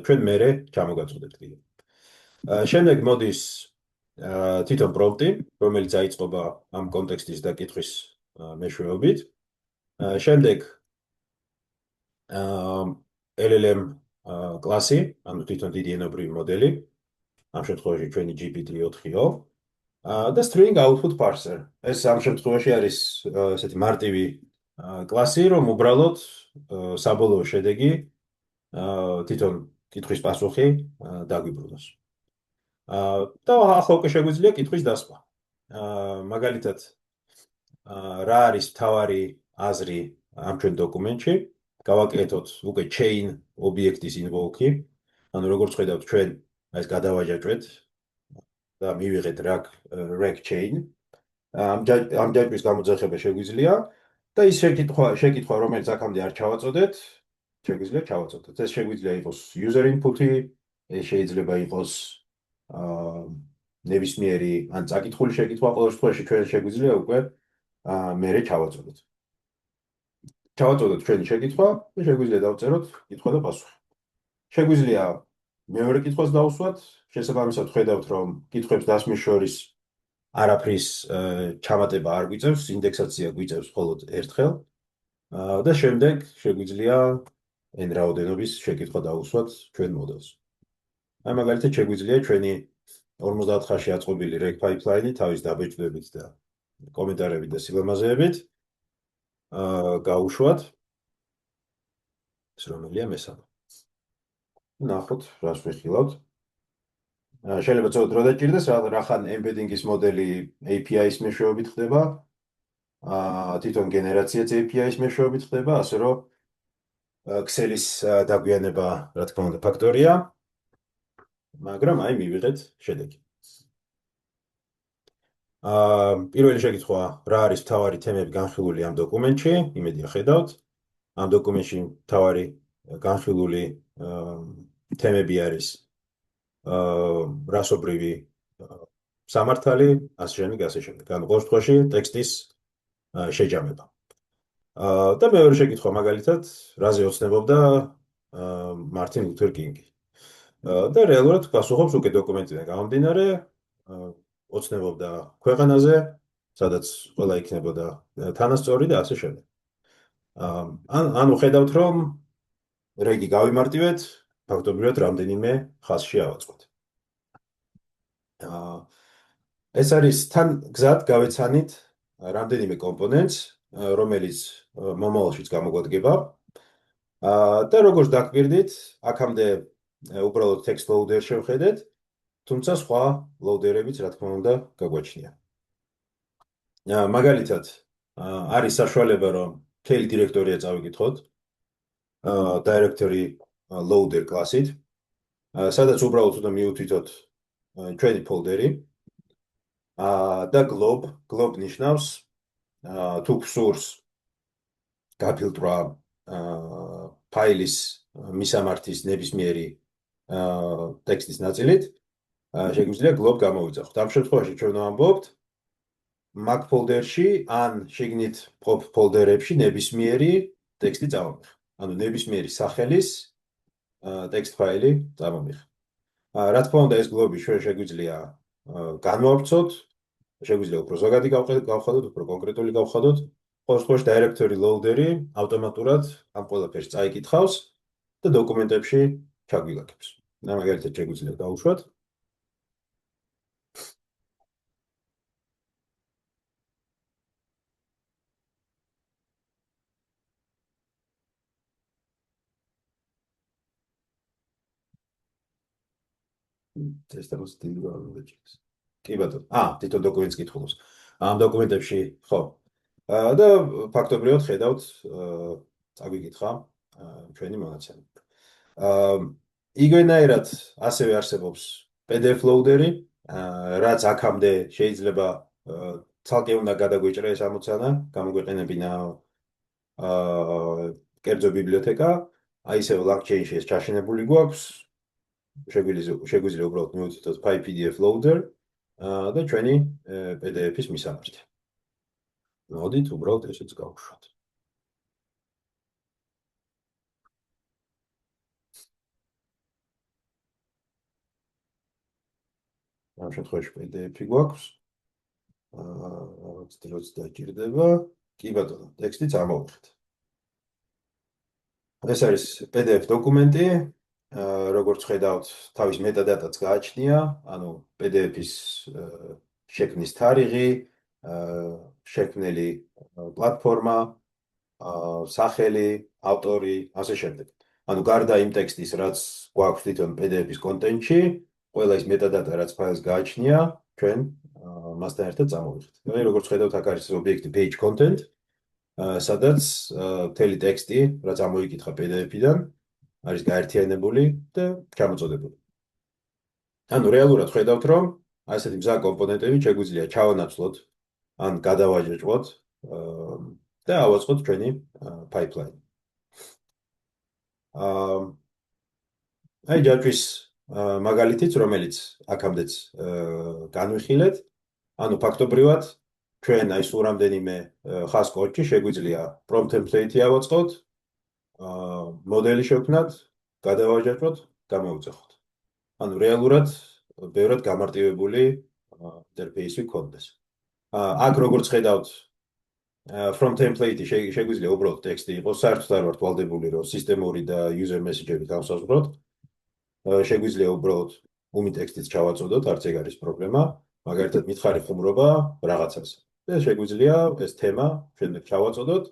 ჩვენ მერე ჩამოგაწოდებთ კიდე. შემდეგ მოდის თვითონ პრომპტი, რომელიც აიწყობა ამ კონტექსტის დაკითხვის მეშვეობით. შემდეგ LLM კლასი, ანუ თვითონ დიდი ენობრივი მოდელი, ამ შემთხვევაში ჩვენი GPT-4-ო და string output parser. ეს ამ შემთხვევაში არის ესეთი მარტივი კლასი, რომ უბრალოდ საბოლოო შედეგი თვითონ კითხვის პასუხი დაგვიბრუნოს. და ახლა უკვე შეგვიძლია კითხვის დასმა. მაგალითად, რა არის მთავარი აზრი ამ ჩვენ დოკუმენტში? გავაკეთოთ უკვე chain ობიექტის invoke-ი, ანუ როგორც ხედავთ ჩვენ ეს გადავაჯაჭვეთ და მივიღეთ rec chain. ამ ჯაჭვის გამოძახება შეგვიძლია და ის შეკითხვა, რომელიც აქამდე არ ჩავაწოდეთ, შეგვიძლია ჩავაწოდოთ. ეს შეგვიძლია იყოს user input-ი, ეს შეიძლება იყოს ნებისმიერი ან წაკითხული შეკითხვა, ყოველ შემთხვევაში ჩვენ შეგვიძლია უკვე მერე ჩავაწოდოთ. ჩავაწოდოთ ჩვენი შეკითხვა და შეგვიძლია დავწეროთ კითხვა და პასუხი. შეგვიძლია მეორე კითხვას დავუსვათ, შესაბამისად ხედავთ, რომ კითხვებს დასმის შორის არაფრის ჩამატება არ გვიწევს, ინდექსაცია გვიწევს მხოლოდ ერთხელ და შემდეგ შეგვიძლია n რაოდენობის შეკითხვა დავუსვათ ჩვენ მოდელს. აი მაგალითად შეგვიძლია ჩვენი 50-ხაზში აწყობილი rec pipeline-ი თავის დაბეჭდებით და კომენტარებით და სილამაზეებით გაუშვათ. ეს რომელია მესამე. ნახოთ, რას ვიხილავთ. შეიძლება ცოტა დრო დაჭირდეს, რახან embedding-ის მოდელი API-ის მეშვეობით ხდება. თვითონ გენერაციაც API-ის მეშვეობით ხდება, ასე რომ Excel-ის დაგვიანება, რა თქმა უნდა, ფაქტორია. მაგრამ აი მივიღეთ შედეგი. პირველი შეკითხვა, რა არის მთავარი თემები განხილული ამ დოკუმენტში? იმედია ხედავთ. ამ დოკუმენტში მთავარი განხილული თემები არის რასობრივი სამართალი, ასე შემდეგ. ანუ ყოველ შემთხვევაში ტექსტის შეჯამება. და მეორე შეკითხვა მაგალითად, რაზე ოცნებობდა მარტინ ლუთერ კინგი. და რეალურად პასუხობს უკვე დოკუმენტიდან გამომდინარე, ოცნებობდა ქვეყანაზე, სადაც ყველა იქნებოდა თანასწორი და ასე შემდეგ. ანუ ხედავთ, რომ რეგი გავიმარტივეთ, ფაქტობრივად რამდენიმე ხაზში ავაწყოთ. აა, ეს არის თან გზად გავეცანით რამდენიმე კომპონენტს, რომელიც მომავალშიც გამოგვადგება. და როგორც დაგვირდით, აქამდე უბრალოდ text loader შევხედეთ, თუმცა სხვა loader-ებიც რა თქმა უნდა გაგვაჩნია. მაგალითად, არის საშუალება, რომ მთელი დირექტორია წავიკითხოთ directory loader კლასით, სადაც უბრალოდ უნდა მივუთითოთ ჩვენი ფოლდერი და glob ნიშნავს თუ გსურს გაფილტრა ფაილის მისამართის ნებისმიერი ტექსტის ნაწილით, შეგვიძლია glob გამოვიძახოთ. ამ შემთხვევაში ჩვენ ვამბობთ Mac ფოლდერში ან შეგნით pop ფოლდერებში ნებისმიერი ტექსტი წამომიღ. ანუ ნებისმიერი სახელის ტექსტ ფაილი წამომიღ. რა თქმა უნდა, ეს glob-ი ჩვენ შეგვიძლია განვავრცოთ, შეგვიძლია უფრო ზოგადი გავხადოთ, უფრო კონკრეტული გავხადოთ. ყოველ შემთხვევაში directory loader-ი ავტომატურად ამ ყველაფერს წაიკითხავს და დოკუმენტებში ჩაგვილაგებს. მაგალითად შეგვიძლია დავუშვათ. Testamos individualmente. კი ბატონო. თვითონ დოკუმენტს კითხულობს. ამ დოკუმენტებში, ხო. და ფაქტობრივად ხედავთ, წაგვიკითხა ჩვენი მონაცემი. იგივენაირად ასევე არსებობს PDF loader-ი, რაც აქამდე შეიძლება ცალკე უნდა გადაგვიჭრა ეს ამოცანა, გამოგვეყენებინა კერძო ბიბლიოთეკა, აი ისევ LangChain-ში ეს ჩაშენებული გვაქვს. შეგვიძლია უბრალოდ მივუთითოთ PyPDF loader და ჩვენი PDF-ის მისამართი. მოდით უბრალოდ ესეც გავუშვათ. ამ შემთხვევაში PDF-ი გვაქვს. რაღაც დაჭირდება. კი ბატონო, ტექსტიც ამოვიღეთ. ეს არის PDF დოკუმენტი. როგორც ხედავთ, თავის მეტადატაც გააჩნია, ანუ PDF-ის შექმნის თარიღი, შექმნელი პლატფორმა, სახელი, ავტორი, ასე შემდეგ. ანუ გარდა იმ ტექსტის, რაც გვაქვს თვითონ PDF-ის კონტენტში, ყველა ის მეტადატა, რაც ფაილს გააჩნია, ჩვენ მასთან ერთად წამოვიღეთ. ანუ როგორც ხედავთ, აქ არის ობიექტი page content, სადაც მთელი ტექსტი, რაც ამოიკითხა PDF-იდან, არის გაერთიანებული და ჩამოწოდებული. ანუ რეალურად ხედავთ, რომ ასეთი მზა კომპონენტები შეგვიძლია ჩავანაცვლოთ ან გადავაჯეჭვოთ და ავაწყოთ ჩვენი pipeline. აი ჯაჭვის მაგალითიც, რომელიც აქამდეც განვიხილეთ, ანუ ფაქტობრივად ჩვენ აი სულ რამდენიმე ხაზ კოდში შეგვიძლია prompt template-ი ავაწყოთ, მოდელი შევქმნათ, გადავაჯაჭვოთ, გამოვიძახოთ. ანუ რეალურად ბევრად გამარტივებული ინტერფეისი გქონდეს. აქ როგორც ხედავთ, from template-ი შეგვიძლია უბრალოდ ტექსტი იყოს, საერთოდ არ ვართ ვალდებული, რომ სისტემური და user message-ები გავსაზღვროთ. შეგვიძლია უბრალოდ umi ტექსტიც ჩავაწოდოთ, არც ეგ არის პრობლემა. მაგალითად, მითხარი ხუმრობა რაღაცას. და შეგვიძლია ეს თემა შემდეგ ჩავაწოდოთ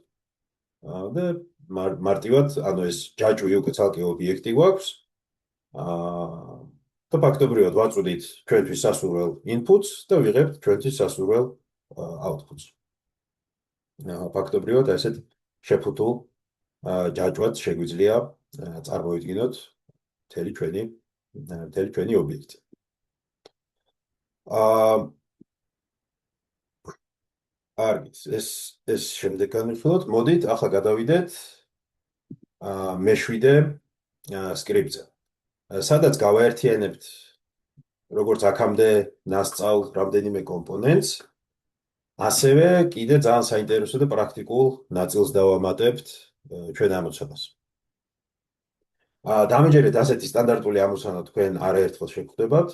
და მარტივად, ანუ ეს ჯაჭვი უკვე ცალკე ობიექტი გვაქვს. და ფაქტობრივად ვაწვდით ჩვენთვის სასურველ inputs და ვიღებთ ჩვენთვის სასურველ outputs. ფაქტობრივად ასეთ შეფუთულ ჯაჭვად შეგვიძლია წარმოვიდგინოთ მთელი ჩვენი ობიექტი. კარგი, ეს შემდეგ განვიხილოთ. მოდით, ახლა გადავიდეთ მეშვიდე სკრიპტზე. სადაც გავაერთიანებთ როგორც აქამდე ნასწავლ რამდენიმე კომპონენტს, ასევე კიდე ძალიან საინტერესო და პრაქტიკულ ნაწილს დავამატებთ ჩვენ ამოცანას. დამეჯერეთ ასეთი სტანდარტული ამოცანა თქვენ არაერთხელ შეგხვდებათ,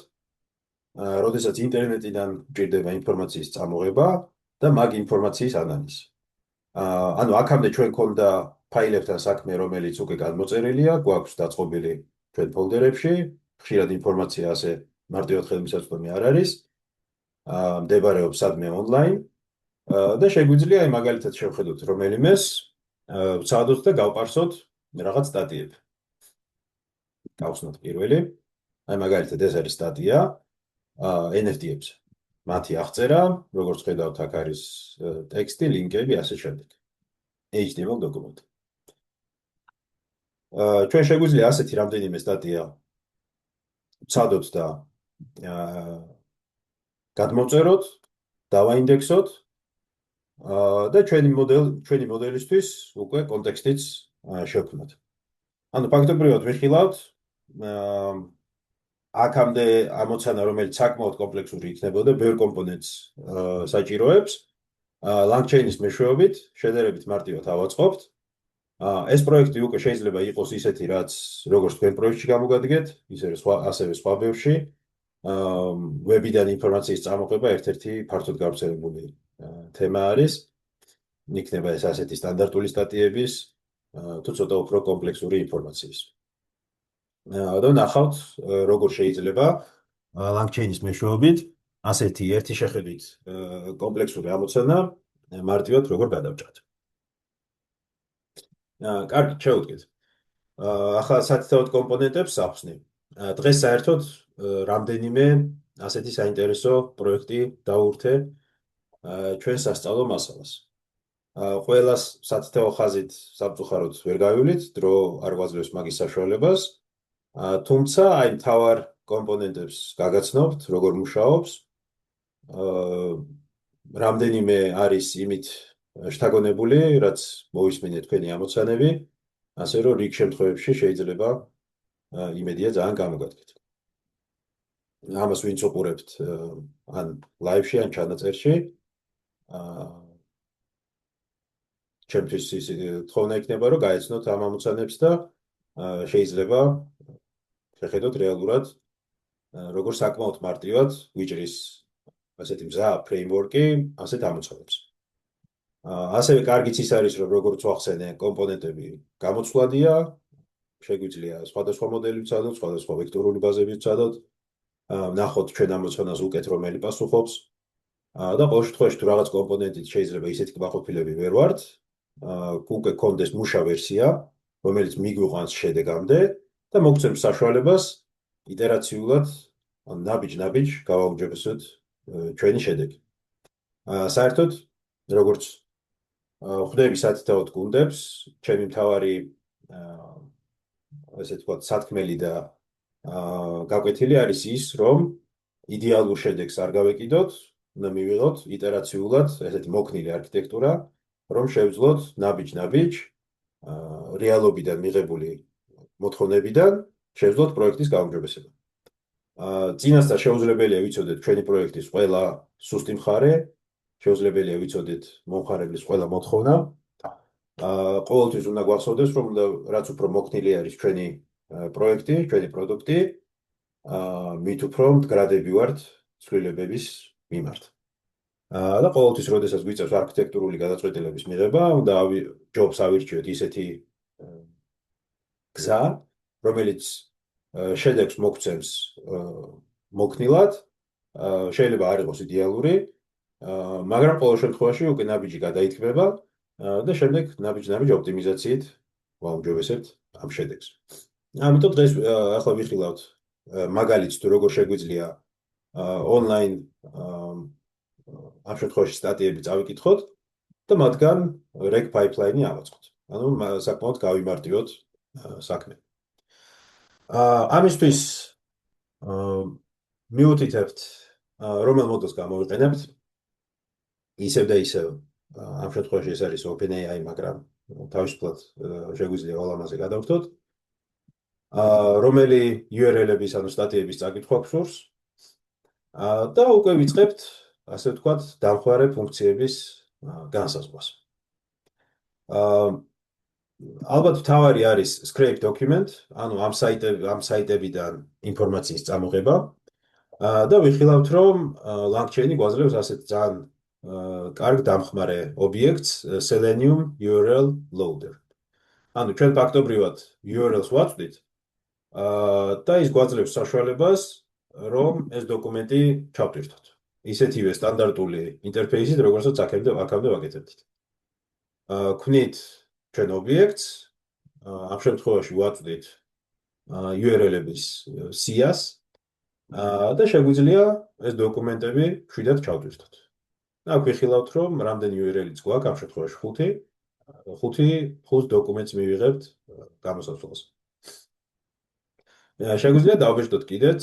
როდესაც ინტერნეტიდან გჭირდება ინფორმაციის წამოღება და მაგ ინფორმაციის ანალიზი. ანუ აქამდე ჩვენ ქონდა ფაილებთან საქმე, რომელიც უკვე გადმოწერილია, გვაქვს დაწყობილი ჩვენ ფოლდერებში, ხშირად ინფორმაცია ასე მარტივად ხელმისაწვდომი არ არის. მდებარეობს სადმე ონლაინ და შეგვიძლია აი მაგალითად შევხედოთ რომელიმეს, ვცადოთ და გავპარსოთ რაღაც სტატიები. გავხსნათ პირველი. აი მაგალითად ეს არის სტატია NFT-ებზე. მათი აღწერა, როგორც ხედავთ, აქ არის ტექსტი, ლინკები, ასე შემდეგ. HTML დოკუმენტი. ჩვენ შეგვიძლია ასეთი რამდენიმე სტატია ვცადოთ და გადმოვწეროთ, დავაინდექსოთ და ჩვენი მოდელისთვის უკვე კონტექსტიც შევქმნათ. ანუ ფაქტობრივად ვიხილავთ აქამდე ამოცანა, რომელიც საკმაოდ კომპლექსური იქნებოდა, ბევრ კომპონენტს საჭიროებს, LangChain-ის მეშვეობით შედარებით მარტივად ავაწყობთ. ეს პროექტი უკვე შეიძლება იყოს ისეთი, რაც როგორც თქვენ პროექტში გამოგადგეთ, ასევე სხვა ბევრში. ვებიდან ინფორმაციის წამოყება ერთ-ერთი ფართოდ გავრცელებული თემა არის. იქნება ეს ასეთი სტანდარტული სტატიების თუ ცოტა უფრო კომპლექსური ინფორმაციის. და ნახავთ, როგორ შეიძლება LangChain-ის მეშვეობით ასეთი ერთი შეხედვით კომპლექსური ამოცანა მარტივად როგორ გადავჭრათ. კარგი, შევუდგეთ. ახლა სათითაოდ კომპონენტებს ახსნი. დღეს საერთოდ რამდენიმე ასეთი საინტერესო პროექტი დავურთე ჩვენ სასწავლო მასალას. ყველას სათითაო ხაზით სამწუხაროდ ვერ გავივლით, დრო არ გვაძლევს მაგის საშუალებას. თუმცა აი მთავარ კომპონენტებს გაგაცნობთ, როგორ მუშაობს. რამდენიმე არის იმით შთაგონებული, რაც მოვისმინეთ თქვენი ამოცანები, ასე რომ რიგ შემთხვევებში შეიძლება იმედია ძალიან გამოგადგეთ. ამას ვინც უყურებთ ან ლაივში, ან ჩანაწერში, ჩემთვის ის თხოვნა იქნება, რომ გაეცნოთ ამ ამოცანებს და შეიძლება შეხედოთ რეალურად, როგორ საკმაოდ მარტივად ვიჭრის ასეთი მზა ფრეიმვორკი ასეთ ამოცანებს. ასევე კარგიც ის არის, რომ როგორც ვახსენე, კომპონენტები გამოცვლადია, შეგვიძლია სხვადასხვა მოდელი ვცადოთ, სხვადასხვა ვექტორული ბაზები ვცადოთ, ნახოთ ჩვენ ამოცანას უკეთ რომელი პასუხობს და ყოველ შემთხვევაში თუ რაღაც კომპონენტით შეიძლება ისეთი კმაყოფილები ვერ ვართ, უკვე გქონდეს მუშა ვერსია, რომელიც მიგვიყვანს შედეგამდე და მოგცემს საშუალებას იტერაციულად, ან ნაბიჯ-ნაბიჯ გავაუმჯობესოთ ჩვენი შედეგი. საერთოდ, როგორც ხვდები სათითაოდ გუნდებს, ჩემი მთავარი ესე თქვა სათქმელი და გაკვეთილი არის ის, რომ იდეალურ შედეგს არ გავეკიდოთ, უნდა მივიღოთ იტერაციულად ესეთი მოქნილი არქიტექტურა, რომ შევძლოთ ნაბიჯ-ნაბიჯ რეალობიდან მიღებული მოთხოვნებიდან შევძლოთ პროექტის გაუმჯობესება. წინასწარ შეუძლებელია ვიცოდეთ ჩვენი პროექტის ყველა სუსტი მხარე, შეუძლებელია ვიცოდეთ მომხარებლის ყველა მოთხოვნა. ყოველთვის უნდა გვახსოვდეს, რომ რაც უფრო მოქნილი არის ჩვენი პროექტი, ჩვენი პროდუქტი, მით უფრო მდგრადები ვართ ცვლილებების მიმართ. და ყოველთვის, როდესაც გვიწევს არქიტექტურული გადაწყვეტილების მიღება, უნდა ჯობს ავირჩიოთ ისეთი გზა, რომელიც შედეგს მოგცემს მოქნილად, შეიძლება არ იყოს იდეალური, მაგრამ ყოველ შემთხვევაში უკვე ნაბიჯი გადაითქმება და შემდეგ ნაბიჯ-ნაბიჯ ოპტიმიზაციით ვაუმჯობესებთ ამ შედეგს. ამიტომ დღეს ახლა ვიხილავთ მაგალითს თუ როგორ შეგვიძლია ონლაინ ამ შემთხვევაში სტატიები წავიკითხოთ და მათგან reg pipeline-ი ავაწყოთ. ანუ საკმაოდ გავიმარტივოთ საქმე. ამისთვის მივუთითებთ რომელ მოდელს გამოვიყენებთ. ისევ და ისევ ამ შემთხვევაში ეს არის OpenAI, მაგრამ თავისუფლად შეგვიძლია ოლამაზე გადავხდოთ. რომელი URL-ების ანუ სტატიების წაკითხვა გსურს და უკვე ვიწყებთ, ასე ვთქვათ, დამხმარე ფუნქციების განსაზღვრას. ალბათ მთავარი არის scrape document, ანუ ამ საიტებიდან ინფორმაციის წამოღება და ვიხილავთ, რომ LangChain-ი გვაძლევს ასეთ ძალიან კარგ დამხმარე ობიექტს Selenium URL loader. ანუ ჩვენ ფაქტობრივად URL-ს ვაწვდით და ის გვაძლევს საშუალებას, რომ ეს დოკუმენტი ჩავტვირთოთ. ისეთივე სტანდარტული ინტერფეისით, როგორცაც აქამდე ვაკეთებდით. გვქნით ჩვენ ობიექტს, ამ შემთხვევაში ვაწვდით URL-ების სიას და შეგვიძლია ეს დოკუმენტები მშვიდად ჩავტვირთოთ. აქ ვიხილავთ, რომ რამდენი URL-იც გვაქვს, ამ შემთხვევაში 5 დოკუმენტს მივიღებთ გამოსასვლელს. შეგვიძლია დავაბეჭდოთ კიდეც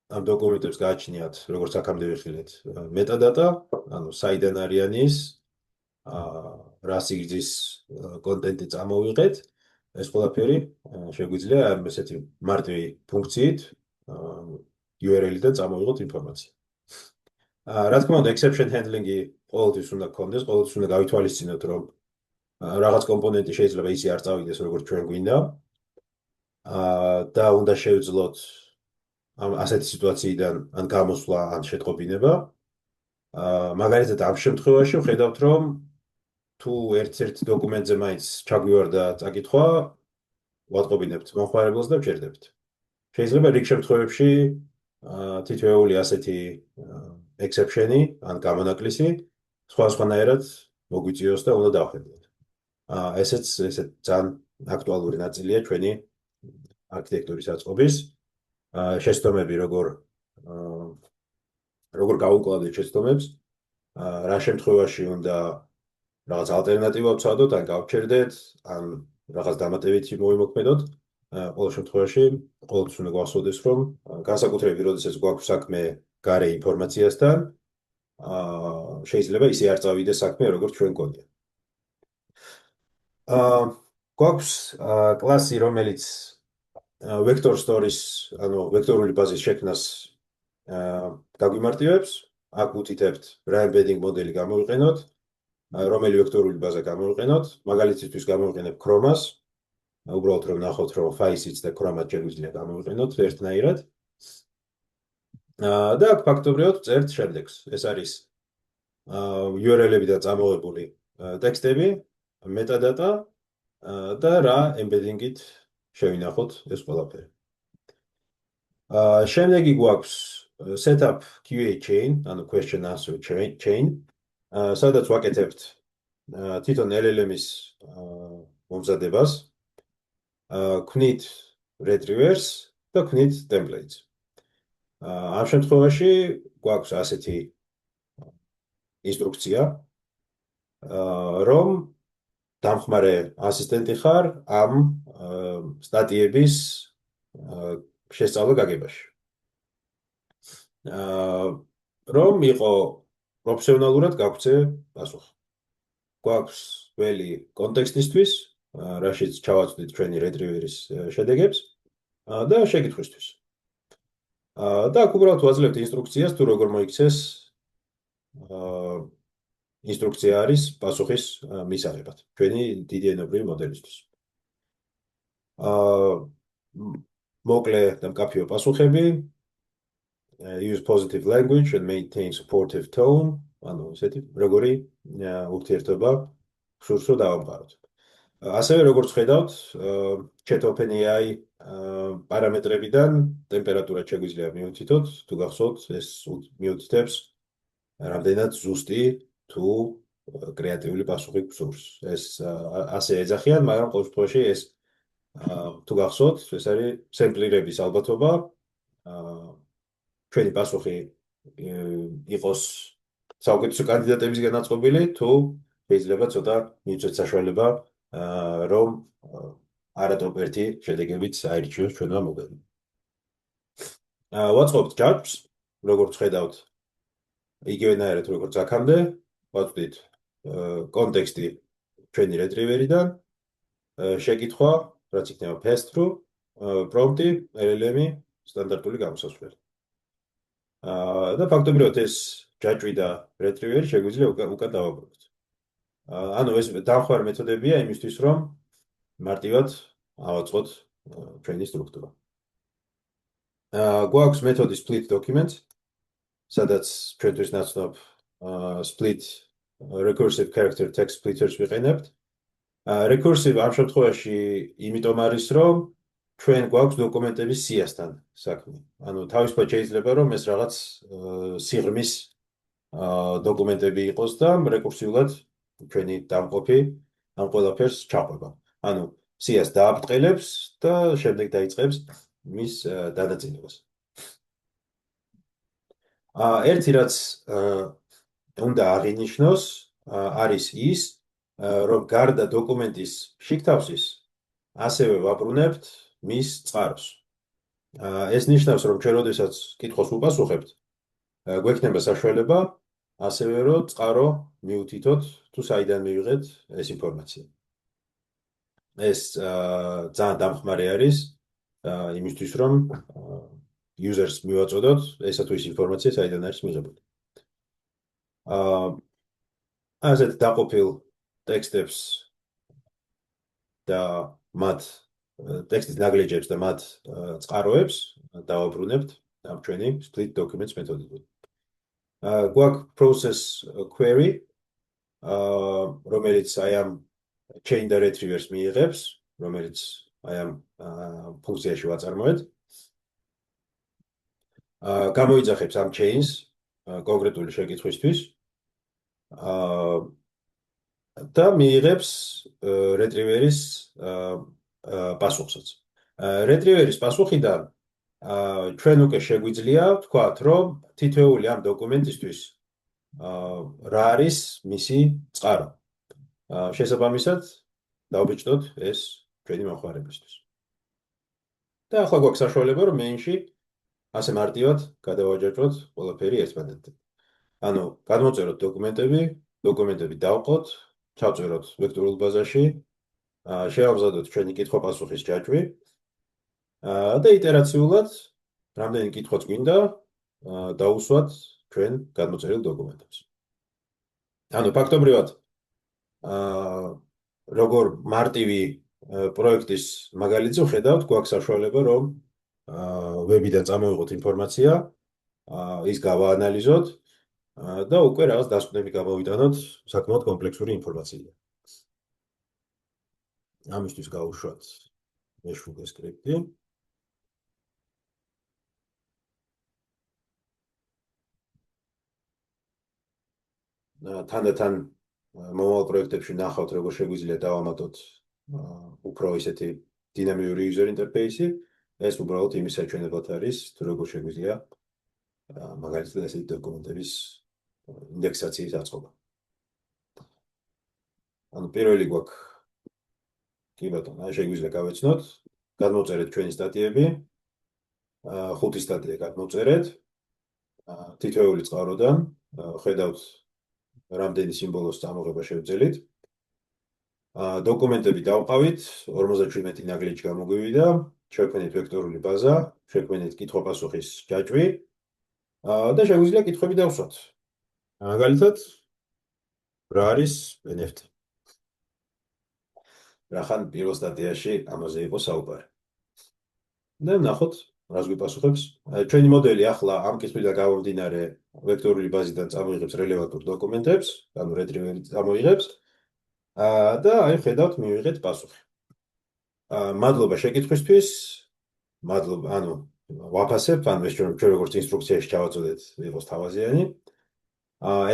ამ დოკუმენტებს გააჩნიათ, როგორც აქამდე ვიხილეთ, მეტადატა, ანუ საიდან არიან ის, რა სიგრძის კონტენტი წამოვიღეთ, ეს ყველაფერი შეგვიძლია ესეთი მარტივი ფუნქციით URL-დან წამოვიღოთ ინფორმაცია. რა თქმა უნდა, exception handling-ი ყოველთვის უნდა გქონდეს, ყოველთვის უნდა გავითვალისწინოთ, რომ რაღაც კომპონენტი შეიძლება ისე არ წავიდეს, როგორც ჩვენ გვინდა. და უნდა შევძლოთ ამ ასეთი სიტუაციიდან ან გამოსვლა, ან შეტყობინება. მაგალითად, ამ შემთხვევაში ვხედავთ, რომ თუ ერთ-ერთ დოკუმენტზე მაინც ჩაგვივარდა წაკითხვა, ვატყობინებთ მომხმარებელს და ვჭერდებთ. შეიძლება რიგ შემთხვევებში თითოეული ასეთი exception-ი ან გამონაკლისი სხვადასხვანაირად მოგვიწიოს და უნდა დავხედოთ. ესეც ძალიან აქტუალური ნაწილია ჩვენი არქიტექტურის აწყობის. შეცდომები როგორ გავუკლავდეთ შეცდომებს, რა შემთხვევაში უნდა რაღაც ალტერნატივა ვცადოთ, ან გავჩერდეთ, ან რაღაც დამატებითი მოვიმოქმედოთ. ყოველ შემთხვევაში ყოველთვის უნდა გვახსოვდეს, რომ განსაკუთრებით როდესაც გვაქვს საქმე გარე ინფორმაციასთან, შეიძლება ისე არ წავიდეს საქმე, როგორც ჩვენ გქონია. გვაქვს კლასი, რომელიც vector stores, ანუ ვექტორული ბაზის შექმნას გაგვიმარტივებს. აქ ვუთითებთ რა embedding მოდელი გამოვიყენოთ, რომელი ვექტორული ბაზა გამოვიყენოთ. მაგალითისთვის გამოვიყენებ Chrome-ას. უბრალოდ რომ ნახოთ, რომ Faceit და Chrome-ად შეგვიძლია გამოვიყენოთ ერთნაირად. და აქ ფაქტობრივად წერთ შემდეგს. ეს არის URL-ებიდან წამოღებული ტექსტები, მეტადატა და რა embedding-ით შევინახოთ ეს ყველაფერი. შემდეგი გვაქვს setup QA chain, ანუ question answer chain, სადაც ვაკეთებთ თვითონ LLM-ის მომზადებას, გვქნით retrievers და გვქნით templates. ამ შემთხვევაში გვაქვს ასეთი ინსტრუქცია, რომ დამხმარე ასისტენტი ხარ ამ სტატიების შესწავლა გაგებაში. რომ იყო პროფესიონალურად გაგვცე პასუხი. გვაქვს ველი კონტექსტისთვის, რაშიც ჩავაწვდით ჩვენი retriever-ის შედეგებს და შეკითხვისთვის. და აქ უბრალოდ ვაძლევთ ინსტრუქციას, თუ როგორ მოიქცეს ინსტრუქცია არის პასუხის მისაღებად ჩვენი დიდი ენობრივი მოდელისთვის. მოკლე და მკაფიო პასუხები, use positive language and maintain supportive tone, ანუ ესეთი როგორი ურთიერთობა გსურს რომ დავამყაროთ. ასევე როგორც ხედავთ, ChatOpenAI პარამეტრებიდან ტემპერატურა შეგვიძლია მივუთითოთ, თუ გახსოვთ, ეს მივუთითებს რამდენად ზუსტი თუ კრეატიული პასუხი გსურს. ეს ასე ეძახიან, მაგრამ ყოველ შემთხვევაში ეს თუ გახსოვთ, ეს არის სემპლირების ალბათობა. ჩვენი პასუხი იყოს საუკეთესო კანდიდატებისგან აწყობილი, თუ შეიძლება ცოტა მივცეთ საშუალება, რომ არატოპერთი შედეგებიც აირჩიოს ჩვენმა მოდელმა. ვაწყობთ ჯაჭვს, როგორც ხედავთ, იგივენაირად როგორც აქამდე, ვაწვდით კონტექსტი ჩვენი retriever-იდან, შეკითხვა, რაც იქნება pass-through, პრომპტი, LLM-ი, სტანდარტული გამოსასვლელი. და ფაქტობრივად ეს ჯაჭვი და retriever შეგვიძლია უკან დავაბრუნოთ. ანუ ეს დამხმარე მეთოდებია იმისთვის, რომ მარტივად ავაწყოთ ჩვენი სტრუქტურა. გვაქვს მეთოდი split documents, სადაც ჩვენთვის ნაცნობ split recursive character text splitters ვიყენებთ. Recursive ამ შემთხვევაში იმიტომ არის, რომ ჩვენ გვაქვს დოკუმენტების სიასთან საქმე. ანუ თავისუფლად შეიძლება რომ ეს რაღაც სიღრმის დოკუმენტები იყოს და რეკურსიულად ჩვენი დამყოფი ამ ყველაფერს ჩაყვება. ანუ სიას დააბრწყელებს და შემდეგ დაიწყებს მის დანაწილებას. ერთი რაც უნდა აღინიშნოს არის ის, რომ გარდა დოკუმენტის შიგთავსის ასევე ვაბრუნებთ მის წყაროს. ეს ნიშნავს, რომ ჩვენ როდესაც კითხვას უპასუხებთ, გვექნება საშუალება ასევე რომ წყარო მიუთითოთ თუ საიდან მივიღეთ ეს ინფორმაცია. ეს ძალიან დამხმარე არის იმისთვის, რომ users მივაწოდოთ ესა თუ ის ინფორმაცია საიდან არის მიღებული. ასეთ დაყოფილ ტექსტებს და მათ ტექსტის ნაგლეჯებს და მათ წყაროებს დავაბრუნებთ ამ ჩვენი split documents მეთოდით. გვაქვს process query, რომელიც აი ამ chain და retrievers მიიღებს, რომელიც აი ამ ფუნქციაში ვაწარმოეთ. გამოიძახებს ამ chains კონკრეტული შეკითხვისთვის და მიიღებს retriever-ის პასუხსაც. retriever-ის პასუხიდან ჩვენ უკვე შეგვიძლია ვთქვათ, რომ თითოეული ამ დოკუმენტისთვის რა არის მისი წყარო. შესაბამისად დავბეჭდოთ ეს ჩვენი მოხმარებისთვის. და ახლა გვაქვს საშუალება, რომ main-ში ასე მარტივად გადავაჯაჭვოთ ყველაფერი ერთმანეთთან. ანუ გადმოწეროთ დოკუმენტები დავყოთ, ჩავწეროთ ვექტორულ ბაზაში, შევამზადოთ ჩვენი კითხვა-პასუხის ჯაჭვი და იტერაციულად რამდენი კითხვაც გვინდა დაუსვათ ჩვენ გადმოწერილ დოკუმენტებს. ანუ ფაქტობრივად როგორ მარტივი პროექტის მაგალითზე ვხედავთ, გვაქვს საშუალება, რომ ვებიდან წამოვიღოთ ინფორმაცია, ის გავაანალიზოთ და უკვე რაღაც დასკვნები გამოვიტანოთ საკმაოდ კომპლექსური ინფორმაციიდან. ამისთვის გავუშვათ მეშვიდე სკრიპტი. თანდათან მომავალ პროექტებში ნახავთ, როგორ შეგვიძლია დავამატოთ უფრო ისეთი დინამიური user interface-ი. ეს უბრალოდ იმის საჩვენებლად არის, თუ როგორ შეგვიძლია მაგალითად ესეთი დოკუმენტების ინდექსაციის აწყობა. ანუ პირველი გვაქვს კი ბატონო, შეგვიძლია გავეცნოთ, გადმოვწერეთ ჩვენი სტატიები, 5 სტატია გადმოვწერეთ, თითოეული წყაროდან ხედავთ რამდენი სიმბოლოს წამოღება შევძელით. დოკუმენტები დავყავით, 57 ნაგლეჯი გამოგვივიდა, შევქმნით ვექტორული ბაზა, შევქმნით კითხვა-პასუხის ჯაჭვი და შეგვიძლია კითხვები დავსვათ. მაგალითად, რა არის NFT? რახან პირველ სტატიაში ამაზე იყო საუბარი. და ნახოთ, რას გვიპასუხებს. ჩვენი მოდელი ახლა ამ კითხვიდან გამომდინარე ვექტორული ბაზიდან წამოიღებს რელევანტურ დოკუმენტებს, ანუ retriever-ი წამოიღებს და აი ხედავთ მივიღეთ პასუხი. მადლობა შეკითხვისთვის. მადლობა, ანუ ვაფასებ, ანუ ეს ჩვენ როგორც ინსტრუქციაში ჩავაწოდეთ, იყოს თავაზიანი.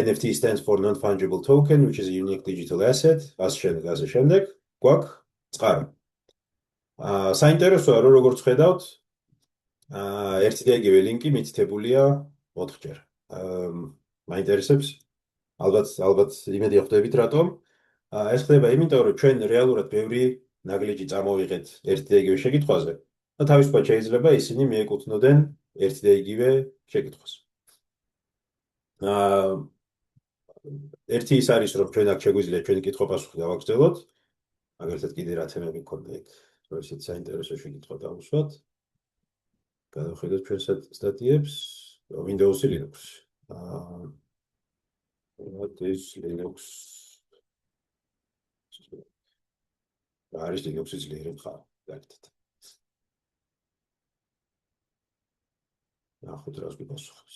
NFT stands for non-fungible token, which is a unique digital asset. ასე შემდეგ. გვაქვს წყარო. საინტერესოა, რომ როგორც ხედავთ, ერთი და იგივე ლინკი მითითებულია 4-ჯერ. მაინტერესებს? ალბათ იმედი ხვდებით რატომ? ეს ხდება იმიტომ, რომ ჩვენ რეალურად ბევრი ნაგლეჯი წამოვიღეთ ერთი და იგივე შეკითხვაზე და თავისუფლად შეიძლება ისინი მიეკუთვნოდენ ერთი და იგივე შეკითხვას. ერთი ის არის, რომ ჩვენ აქ შეგვიძლია ჩვენი კითხვა-პასუხი გავაგრძელოთ. მაგალითად კიდე რა თემები გქონდა იქ, რომ ისეთ საინტერესო შეკითხვა დავუსვათ. გადავხედოთ ჩვენ სტატიებს, Windows-ი, Linux-ი. What is Linux? არის Linux-ი ძლიერი მხარე, მაგალითად. ნახოთ რას გვიპასუხებს.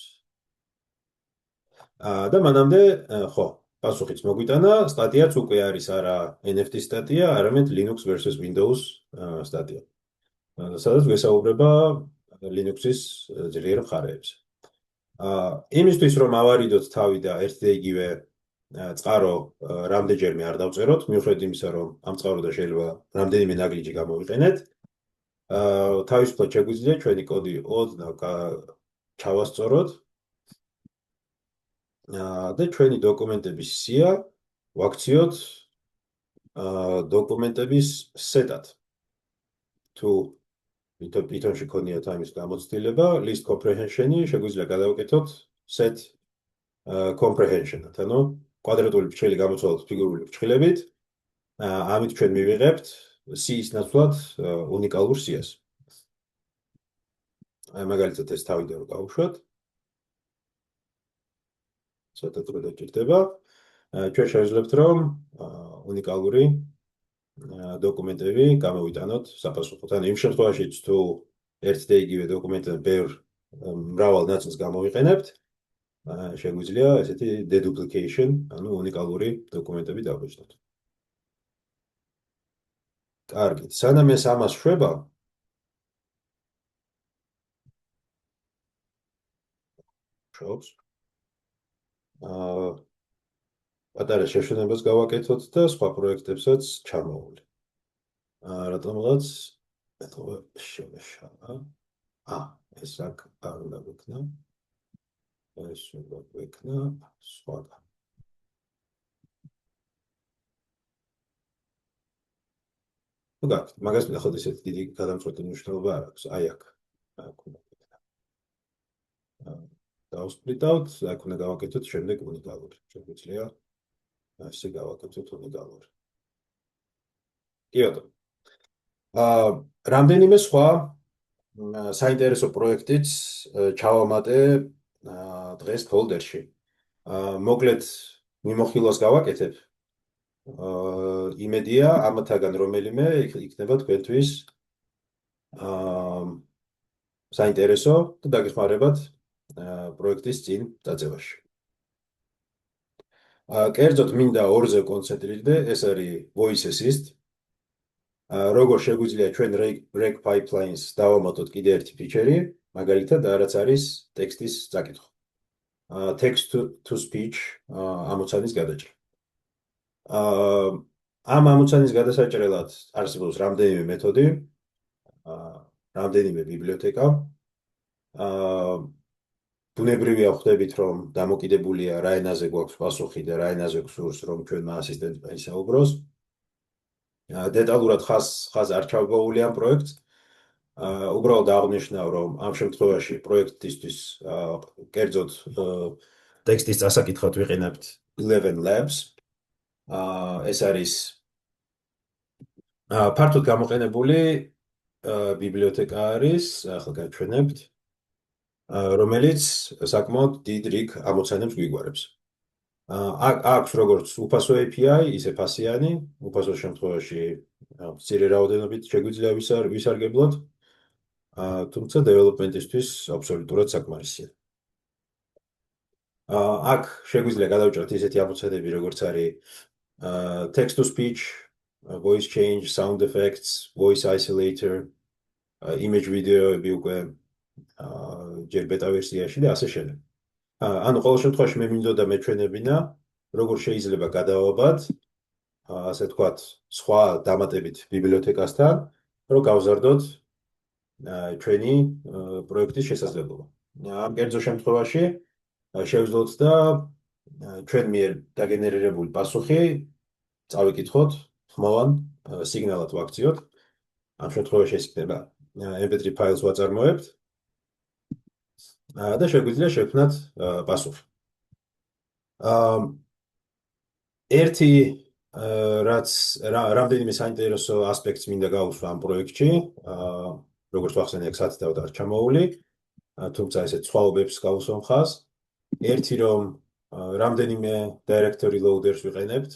და მანამდე ხო, პასუხიც მოგვიტანა, სტატიაც უკვე არის არა NFT სტატია, არამედ Linux versus Windows სტატია. სადაც გვესაუბრება Linux-ის ძლიერ მხარეებზე. იმისთვის რომ ავარიდოთ თავი და ერთ და იგივე წყარო რამდენჯერმე არ დავწეროთ, მიუხედავად იმისა, რომ ამ წყაროდან შეიძლება რამდენიმე ნაგლიჯი გამოვიყენეთ, თავისუფლად შეგვიძლია ჩვენი კოდი ოდნავ ჩავასწოროთ და ჩვენი დოკუმენტების სია ვაქციოთ დოკუმენტების სეტად. თუ Python-ში ქონიათ ამის გამოცდილება, list comprehension-ი შეგვიძლია გადავაკეთოთ set comprehension-ად, ანუ კვადრატული ფრჩელი გამოცვალოთ ფიგურული ფრჩხილებით, ამით ჩვენ მივიღებთ C-ის ნაცვლად უნიკალურ სიას. მაგალითად ეს თავიდან გავუშვათ. ცოტა დრო დაჭირდება. ჩვენ შევძლებთ რომ უნიკალური დოკუმენტები გამოვიტანოთ საფასუხოდ. ანუ იმ შემთხვევაშიც თუ ერთ და იგივე დოკუმენტიდან ბევრ მრავალ ნაწილს გამოვიყენებთ, შეგვიძლია ესეთი deduplication, ანუ უნიკალური დოკუმენტები დავბეჭდოთ. კარგით, სანამ ეს ამას შვება, შობს. პატარა შეშენებას გავაკეთოთ და სხვა პროექტებსაც ჩამოვვლი. რატომღაც ეთქვა შევეშალა. ეს აქ არ უნდა გვექნა. ეს უნდა გვექნა სხვაგან. ну как, მაგას ნახოთ ესეთი დიდი გადამწყვეტი მნიშვნელობა არ აქვს. აი აქ. აქ უნდა გვექნა. დავსპლიტავთ, აქ უნდა გავაკეთოთ შემდეგ უნიკალური. შეგვიძლია ასე გავაკეთოთ უნიკალური. კი ბატონო. რამდენიმე სხვა საინტერესო პროექტიც ჩავამატე დღეს ფოლდერში. მოკლედ მიმოხილვას გავაკეთებ. იმედია ამათაგან რომელიმე იქნება თქვენთვის საინტერესო და დაგეხმარებათ პროექტის წინ წაწევაში. კერძოდ მინდა ორზე კონცენტრირდე, ეს არის voice assist. როგორ შეგვიძლია ჩვენ reg pipelines დავამატოთ კიდე ერთი ფიჩერი, მაგალითად რაც არის ტექსტის წაკითხვა. Text to speech ამოცანის გადაჭრა. ამ ამოცანის გადასაჭრელად არსებობს რამდენიმე მეთოდი, რამდენიმე ბიბლიოთეკა. ბუნებრივია ხვდებით, რომ დამოკიდებულია რა ენაზე გვაქვს პასუხი და რა ენაზე გვსურს, რომ ჩვენმა ასისტენტმა ისაუბროს. დეტალურად ხაზ არ ჩავგოული ამ პროექტს. უბრალოდ აღნიშნავ, რომ ამ შემთხვევაში პროექტისთვის კერძოდ ტექსტის წასაკითხად ვიყენებთ 11 Labs. ეს არის ფართოდ გამოყენებული ბიბლიოთეკა არის, ახლა გაჩვენებთ, რომელიც საკმაოდ დიდ რიგ ამოცანებს გვიგვარებს. აქვს როგორც უფასო API, ისე ფასიანი, უფასო შემთხვევაში მცირე რაოდენობით შეგვიძლია ვისარგებლოთ, თუმცა დეველოპმენტისთვის აბსოლუტურად საკმარისია. აქ შეგვიძლია გადავჭრათ ისეთი ამოცანები, როგორც არის text to speech, voice change, sound effects, voice isolator, image video-ები უკვე ჯერ ბეტა ვერსიაში და ასე შემდეგ. ანუ ყოველ შემთხვევაში მე მინდოდა მეჩვენებინა, როგორ შეიძლება გადავაბად, ასე თქვათ, სხვა დამატებით ბიბლიოთეკასთან, რომ გავზარდოთ ჩვენი პროექტის შესაძლებლობა. ამ კერძო შემთხვევაში შევძლოთ და ჩვენ მიერ დაგენერირებული პასუხი წავიკითხოთ, ხმოვან სიგნალად ვაქციოთ. ამ შემთხვევაში ეს იქნება mp3 ფაილს ვაწარმოებთ და შეგვიძლია შევქმნათ პასუხი. ერთი რაც რამდენიმე საინტერესო ასპექტს მინდა გავუსვა ამ პროექტში, როგორც ვახსენე, აქ სათითაოდ არ ჩამოული, თუმცა ესეთ სხვაობებს გავუსვამ ხაზს. ერთი რომ რამდენიმე directory loaders ვიყენებთ,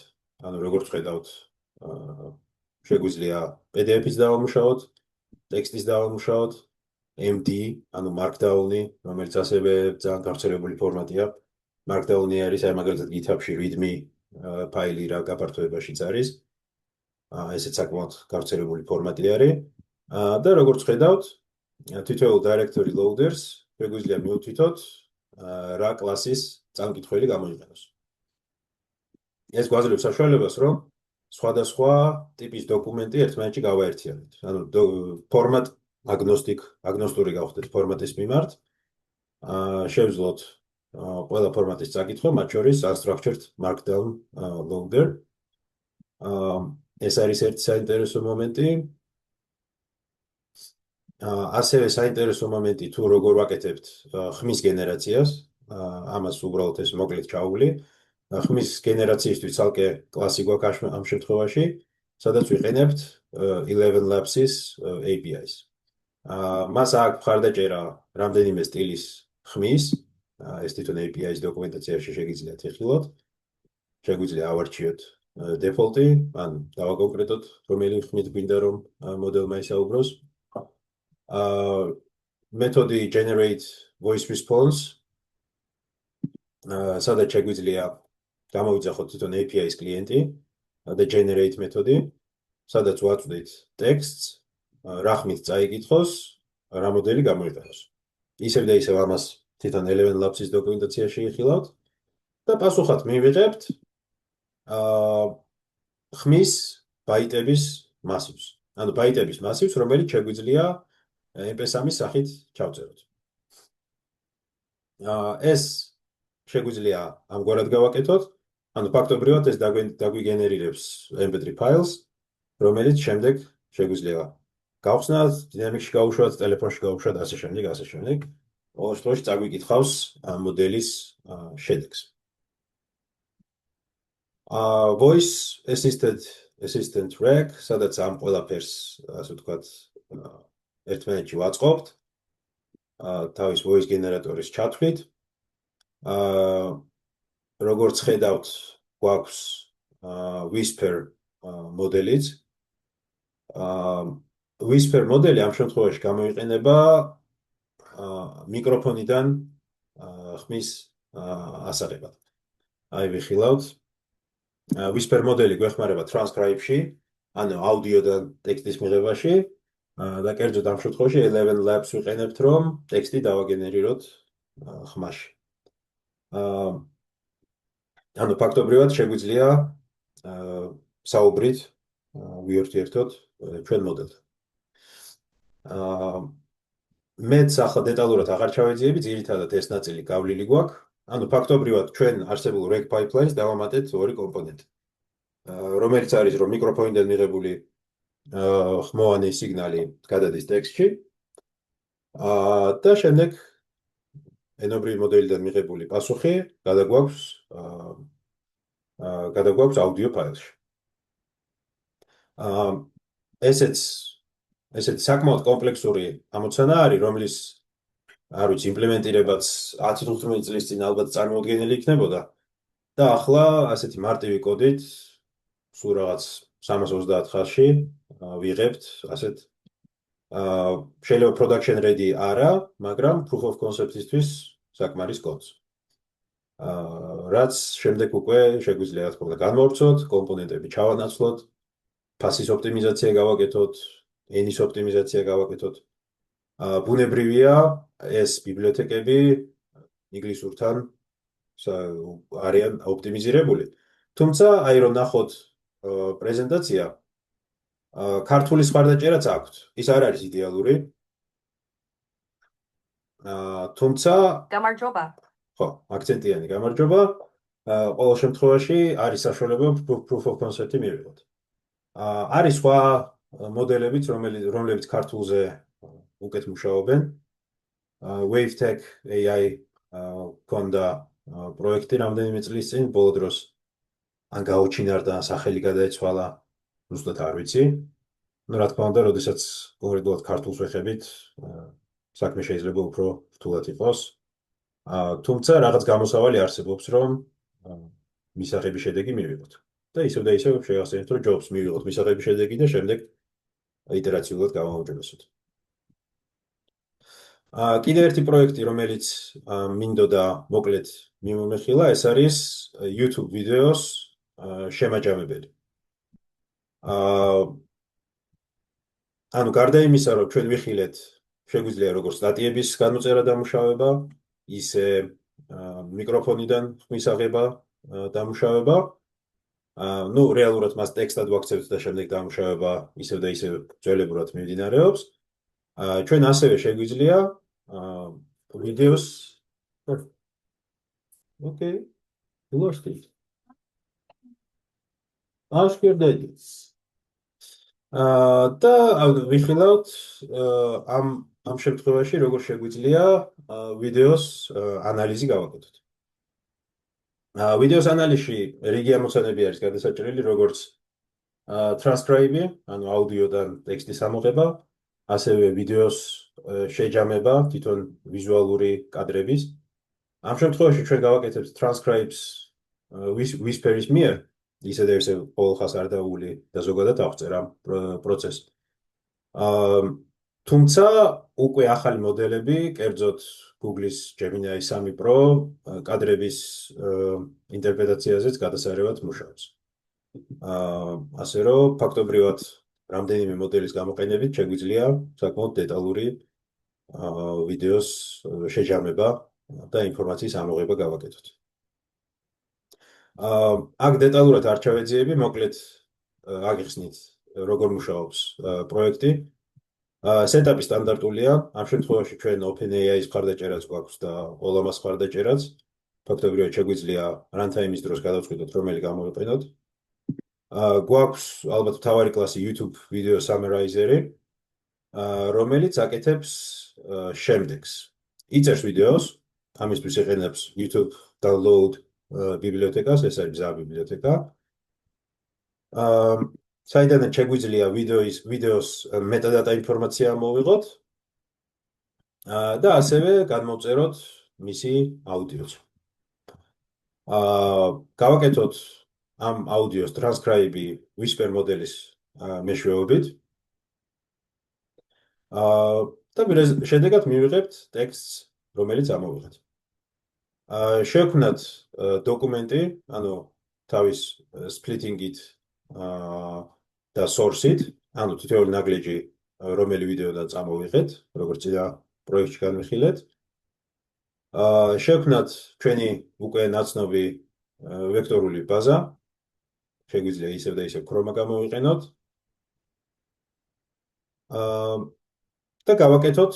ანუ როგორც ხედავთ, შეგვიძლია PDF-იც დავამუშავოთ, ტექსტის დავამუშავოთ, MD, ანუ Markdown-ი, რომელიც ასევე ძალიან გავრცელებული ფორმატია. Markdown-ი არის, აი მაგალითად GitHub-ში readme ფაილი რა გაფართოებაშიც არის. ესეც საკმაოდ გავრცელებული ფორმატი არის. და როგორც ხედავთ, თითოეულ directory loaders შეგვიძლია მივუთითოთ რა კლასის წამკითხველი გამოიყენოს. ეს გვაძლევს საშუალებას, რომ სხვადასხვა ტიპის დოკუმენტი ერთმანეთში გავაერთიანოთ. ანუ ფორმატ აგნოსტური გავხდეთ ფორმატის მიმართ. შევძლოთ ყველა ფორმატის წაკითხვა, მათ შორის unstructured markdown loader. ეს არის ერთი საინტერესო მომენტი. ასევე საინტერესო მომენტი თუ როგორ ვაკეთებთ ხმის გენერაციას, ამას უბრალოდ ეს მოკლედ ჩავული. ხმის გენერაციისთვის ცალკე კლასი გვაქვს ამ შემთხვევაში, სადაც ვიყენებთ 11 Labs-ის API-ს. მას აქვს მხარდაჭერა რამდენიმე სტილის ხმის, ეს თვითონ API-ის დოკუმენტაციაში შეგიძლიათ ეხილოთ. შეგვიძლია ავარჩიოთ default-ი, ან დავაკონკრეტოთ, რომელი ხმით გვინდა რომ მოდელმა ისაუბროს. მეთოდი generate voice response, სადაც შეგვიძლია გამოვიძახოთ თვითონ API-ის კლიენტი და generate მეთოდი, სადაც ვაწვდით ტექსტს, რა ხმით წაიკითხოს, რა მოდელი გამოიყენოს. ისევ და ისევ ამას თვითონ 11 Labs-ის დოკუმენტაციაში იხილავთ და პასუხად მივიღებთ ხმის ბაიტების მასივს. ანუ ბაიტების მასივს, რომელიც შეგვიძლია MP3-ის სახით ჩავწეროთ. ეს შეგვიძლია ამგვარად გავაკეთოთ. ანუ ფაქტობრივად ეს დაგვიგენერირებს MP3 ფაილს, რომელიც შემდეგ შეგვიძლია გავხსნათ, დინამიკში გავუშვათ, ტელეფონში გავუშვათ, ასე შემდეგ, ასე შემდეგ. ყოველ შემთხვევაში წაგვიკითხავს მოდელის შედეგს. Voice assistant rack, სადაც ამ ყველაფერს, ასე ვთქვათ, ერთმანეთში ვაწყობთ. თავის voice გენერატორის ჩათვლით. როგორც ხედავთ, გვაქვს Whisper მოდელიც. Whisper მოდელი ამ შემთხვევაში გამოიყენება მიკროფონიდან ხმის ასაღებად. აი ვიხილავთ. Whisper მოდელი გვეხმარება transcribe-ში, ანუ აუდიოდან ტექსტის მიღებაში და კერძოდ ამ შემთხვევაში 11 Labs ვიყენებთ, რომ ტექსტი დავაგენერიროთ ხმაში. ანუ ფაქტობრივად შეგვიძლია საუბრით ვიურთიერთოთ ჩვენ მოდელთან. მეც ახლა დეტალურად აღარ ჩავეძიები, ძირითადად ეს ნაწილი გავლილი გვაქვს. ანუ ფაქტობრივად ჩვენ არსებულ reg pipelines დავამატეთ ორი კომპონენტი. რომელიც არის რომ მიკროფონიდან მიღებული ხმოვანი სიგნალი გადადის ტექსტში. და შემდეგ ენობრივი მოდელიდან მიღებული პასუხი გადაგვაქვს აუდიო ფაილში. ესეც საკმაოდ კომპლექსური ამოცანა არის, რომლის არ ვიცი, იმპლემენტირებაც 10-15 წლის წინ ალბათ წარმოუდგენელი იქნებოდა. და ახლა ასეთი მარტივი კოდით სულ რაღაც 330 ხაზში ვიღებთ ასეთ შეიძლება production ready არა, მაგრამ proof of concept-ისთვის საკმარის კოდს. რაც შემდეგ უკვე შეგვიძლია რა თქმა უნდა განმოვცოთ, კომპონენტები ჩავანაცვლოთ, ფასის ოპტიმიზაცია გავაკეთოთ, ენის ოპტიმიზაცია გავაკეთოთ. ბუნებრივია ეს ბიბლიოთეკები ინგლისურთან არიან ოპტიმიზირებული. თუმცა აი რომ ნახოთ პრეზენტაცია ქართულის მხარდაჭერაც აქვს. ის არ არის იდეალური. თუმცა გამარჯობა. ხო, აქცენტიანი გამარჯობა. ყოველ შემთხვევაში არის საშუალება proof of concept-ი მივიღოთ. არის სხვა მოდელებიც, რომლებიც ქართულზე უკეთ მუშაობენ. WaveTech AI კონდა პროექტი რამდენიმე წლის წინ, ბოლო დროს ან გაუჩინარდა, სახელი გადაეცვალა, ზუსტად არ ვიცი. ну რა თქმა უნდა, როდესაც კონკრეტულად ქართულს ვეხებით, საქმე შეიძლება უფრო რთულად იყოს. თუმცა რაღაც გამოსავალი არსებობს, რომ მისაღები შედეგი მივიღოთ. და ისევ შევახსენებთ, რომ ჯობს მივიღოთ მისაღები შედეგი და შემდეგ იტერაციულად გავაუმჯობესოთ. კიდევ ერთი პროექტი, რომელიც მინდოდა მოკლედ მიმომეხილა, ეს არის YouTube ვიდეოს შემაჯამებელი. აა ანუ გარდა იმისა, რომ ჩვენ ვიხილეთ, შეგვიძლია როგორც სტატიების განმოწერა დამუშავება, ისე მიკროფონიდან ხმის აღება დამუშავება. ნუ რეალურად მას ტექსტად ვაქცევთ და შემდეგ დამუშავება ისევ და ისევ ძველებურად მიმდინარეობს. ჩვენ ასევე შეგვიძლია ვიდეოს ოკეი, lost it. აღშკერდადი. და ვიხილავთ ამ შემთხვევაში როგორ შეგვიძლია ვიდეოს ანალიზი გავაკეთოთ. ვიდეოს ანალიზში რიგი ამოცანები არის გადასაჭრელი, როგორც transcribe, ანუ აუდიოდან ტექსტის ამოღება, ასევე ვიდეოს შეჯამება, თვითონ ვიზუალური კადრების. ამ შემთხვევაში ჩვენ გავაკეთებთ transcribes whisper-ის მიერ, ისე და ისე ყოველხას არ დაული და ზოგადად აღწერ ამ პროცესს. თუმცა უკვე ახალი მოდელები, კერძოდ Google-ის Gemini 3 Pro კადრების ინტერპრეტაციაზეც გადასარევად მუშაობს. ასე რომ ფაქტობრივად რამდენიმე მოდელის გამოყენებით შეგვიძლია საკმაოდ დეტალური ვიდეოს შეჯამება და ინფორმაციის ამოღება გავაკეთოთ. აქ დეტალურად არ ჩავეძიები, მოკლედ აგიხსნით როგორ მუშაობს პროექტი. სეტაპი სტანდარტულია, ამ შემთხვევაში ჩვენ OpenAI-ის მხარდაჭერაც გვაქვს და Ollama-ს მხარდაჭერაც. ფაქტობრივად შეგვიძლია runtime-ის დროს გადავწყვიტოთ, რომელი გამოვიყენოთ. გვაქვს ალბათ მთავარი კლასი YouTube video summarizer-ი, რომელიც აკეთებს შემდეგს. იწერს ვიდეოს, ამისთვის იყენებს YouTube download ბიბლიოთეკას, ეს არის გზა ბიბლიოთეკა. საიდანაც შეგვიძლია ვიდეოს მეტადატა ინფორმაცია მოვიღოთ და ასევე გადმოვწეროთ მისი აუდიოც. გავაკეთოთ ამ აუდიოს transcribe whisper მოდელის მეშვეობით. და შედეგად მივიღებთ ტექსტს, რომელიც ამოვიღეთ. შევქმნათ დოკუმენტი, ანუ თავის splitting-ით და source-ით, ანუ თითოეული ნაგლეჯი, რომელი ვიდეოდან წამოვიღეთ, როგორც წინა პროექტში განვიხილეთ. შევქმნათ ჩვენი უკვე ნაცნობი ვექტორული ბაზა, შეგვიძლია ისევ და ისევ ქრომა გამოვიყენოთ. და გავაკეთოთ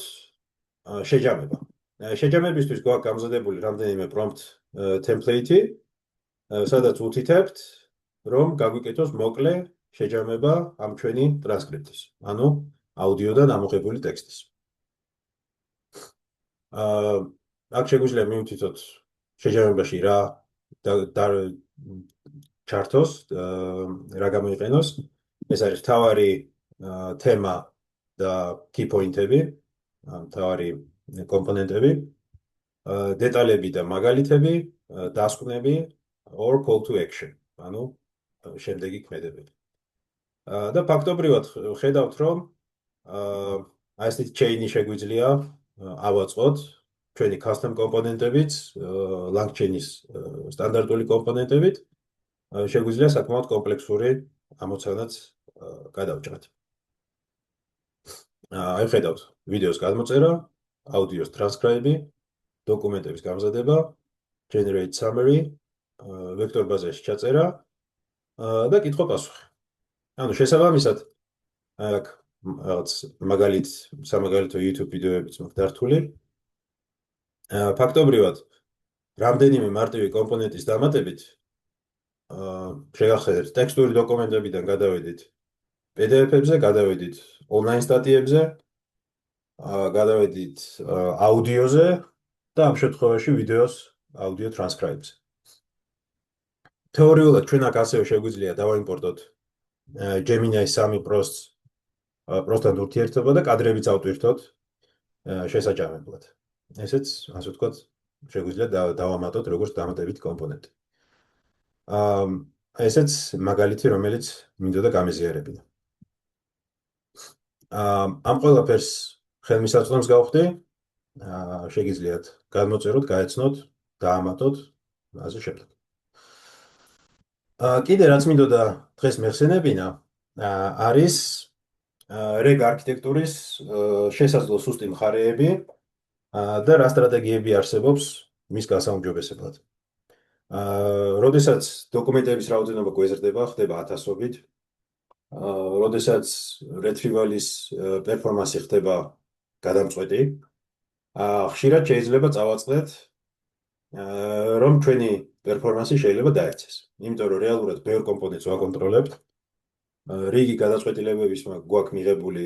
შეჯამება. შეჯამებისთვის გვაქვს გამზადებული რამდენიმე prompt template-ი, სადაც უთითებთ, რომ გაგვიკეთოს მოკლე შეჯამება ამ ჩვენი ტრანსკრიპტის, ანუ აუდიოდან ამოღებული ტექსტის. აქ შეგვიძლია მივუთითოთ შეჯამებაში რა ჩართოს, რა გამოიყენოს. ეს არის მთავარი თემა და key point-ები, მთავარი კომპონენტები, დეტალები და მაგალითები, დასკვნები or call to action, ანუ შემდეგი ქმედებები. და ფაქტობრივად ხედავთ, რომ აი ესეთი chain-ი შეგვიძლია ავაწყოთ ჩვენი custom კომპონენტებით, LangChain-ის სტანდარტული კომპონენტებით, შეგვიძლია საკმაოდ კომპლექსური ამოცანაც გადავჭრათ. აი ხედავთ, ვიდეოს გადმოწერა, აუდიოს transcribe, დოკუმენტების გამზადება, generate summary, ვექტორ ბაზაში ჩაწერა და კითხვა-პასუხი. ანუ შესაბამისად, აქ რაღაც სამაგალითო YouTube ვიდეოებიც მაქვს დართული. ფაქტობრივად, რამდენიმე მარტივი კომპონენტის დამატებით შეგახსენებთ ტექსტური დოკუმენტებიდან გადავედით PDF-ებზე, გადავედით online სტატიებზე, გადავედით აუდიოზე და ამ შემთხვევაში ვიდეოს აუდიო transcribe-ზე. თეორიულად ჩვენ აქ ასევე შეგვიძლია დავაიმპორტოთ Gemini 3 Pro-სთან ურთიერთობა და კადრებიც ავტვირთოთ შესაჯამებლად. ესეც, ასე ვთქვათ, შეგვიძლია დავამატოთ როგორც დამატებითი კომპონენტი. ესეც მაგალითი, რომელიც მინდოდა გამეზიარებინა. ამ ყველაფერს ხელმისაწვდომს გავხდი შეგიძლიათ გადმოწეროთ, გაეცნოთ, დაამატოთ, ასე შემდეგ. კიდე რაც მინდოდა დღეს მეხსენებინა, არის რეგ არქიტექტურის შესაძლო სუსტი მხარეები და რა სტრატეგიები არსებობს მის გასაუმჯობესებლად. როდესაც დოკუმენტების რაოდენობა გვეზრდება, ხდება ათასობით, როდესაც retrieval-ის პერფორმანსი ხდება გადამწყვეტი, ხშირად შეიძლება წავაწყდეთ, რომ ჩვენი პერფორმანსი შეიძლება დაეცეს. იმიტომ რომ რეალურად ბევრ კომპონენტს ვაკონტროლებთ, რიგი გადაწყვეტილებების გვაქვს მიღებული,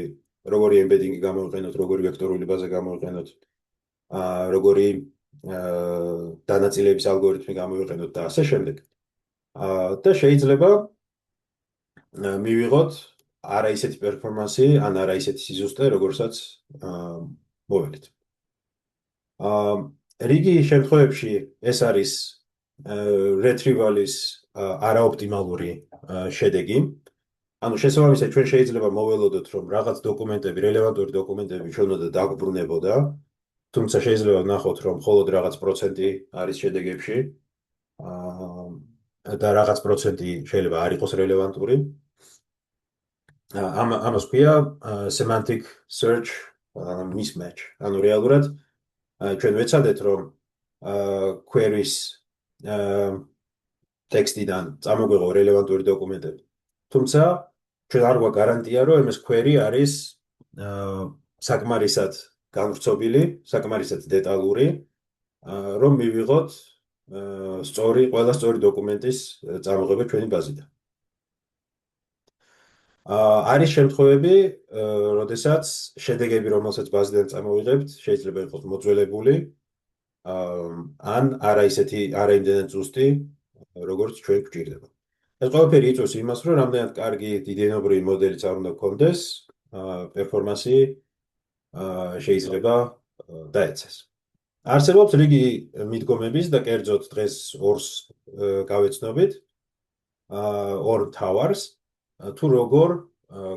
როგორი ემბედინგი გამოვიყენოთ, როგორი ვექტორული ბაზა გამოვიყენოთ, როგორი დანაწილების ალგორითმი გამოვიყენოთ და ასე შემდეგ. და შეიძლება მივიღოთ არა ისეთი პერფორმანსი, ან არა ისეთი სიზუსტე, როგორსაც მოველით. რიგი შემთხვევებში ეს არის retrieval-ის არაოპტიმალური შედეგი. ანუ შესაბამისად ჩვენ შეიძლება მოველოდოთ, რომ რაღაც დოკუმენტები, რელევანტური დოკუმენტები ჩვენ უნდა დაგვბრუნებოდა, თუმცა შეიძლება ვნახოთ, რომ მხოლოდ რაღაც პროცენტი არის შედეგებში და რაღაც პროცენტი შეიძლება არ იყოს რელევანტური. ამას ქვია semantic search mismatch. ანუ რეალურად ჩვენ ვეცადეთ, რომ queries ტექსტიდან წამოგვეღო რელევანტური დოკუმენტები. თუმცა ჩვენ არ გვაქვს გარანტია, რომ MS query არის საკმარისად განვრცობილი, საკმარისად დეტალური, რომ მივიღოთ ყველა სწორი დოკუმენტის წამოღება ჩვენი ბაზიდან. არის შემთხვევები, როდესაც შედეგები, რომელსაც ბაზიდან წამოვიღებთ, შეიძლება იყოს მოძველებული, ან არა იმდენად ზუსტი, როგორც ჩვენ გვჭირდება. ეს ყველაფერი იწვევს იმას, რომ რამდენად კარგი დიდენობრივი მოდელიც არ უნდა გქონდეს, პერფორმანსი შეიძლება დაეცეს. არსებობს რიგი მიდგომების და კერძოდ დღეს ორს გავეცნობით, ორ მთავარს, თუ როგორ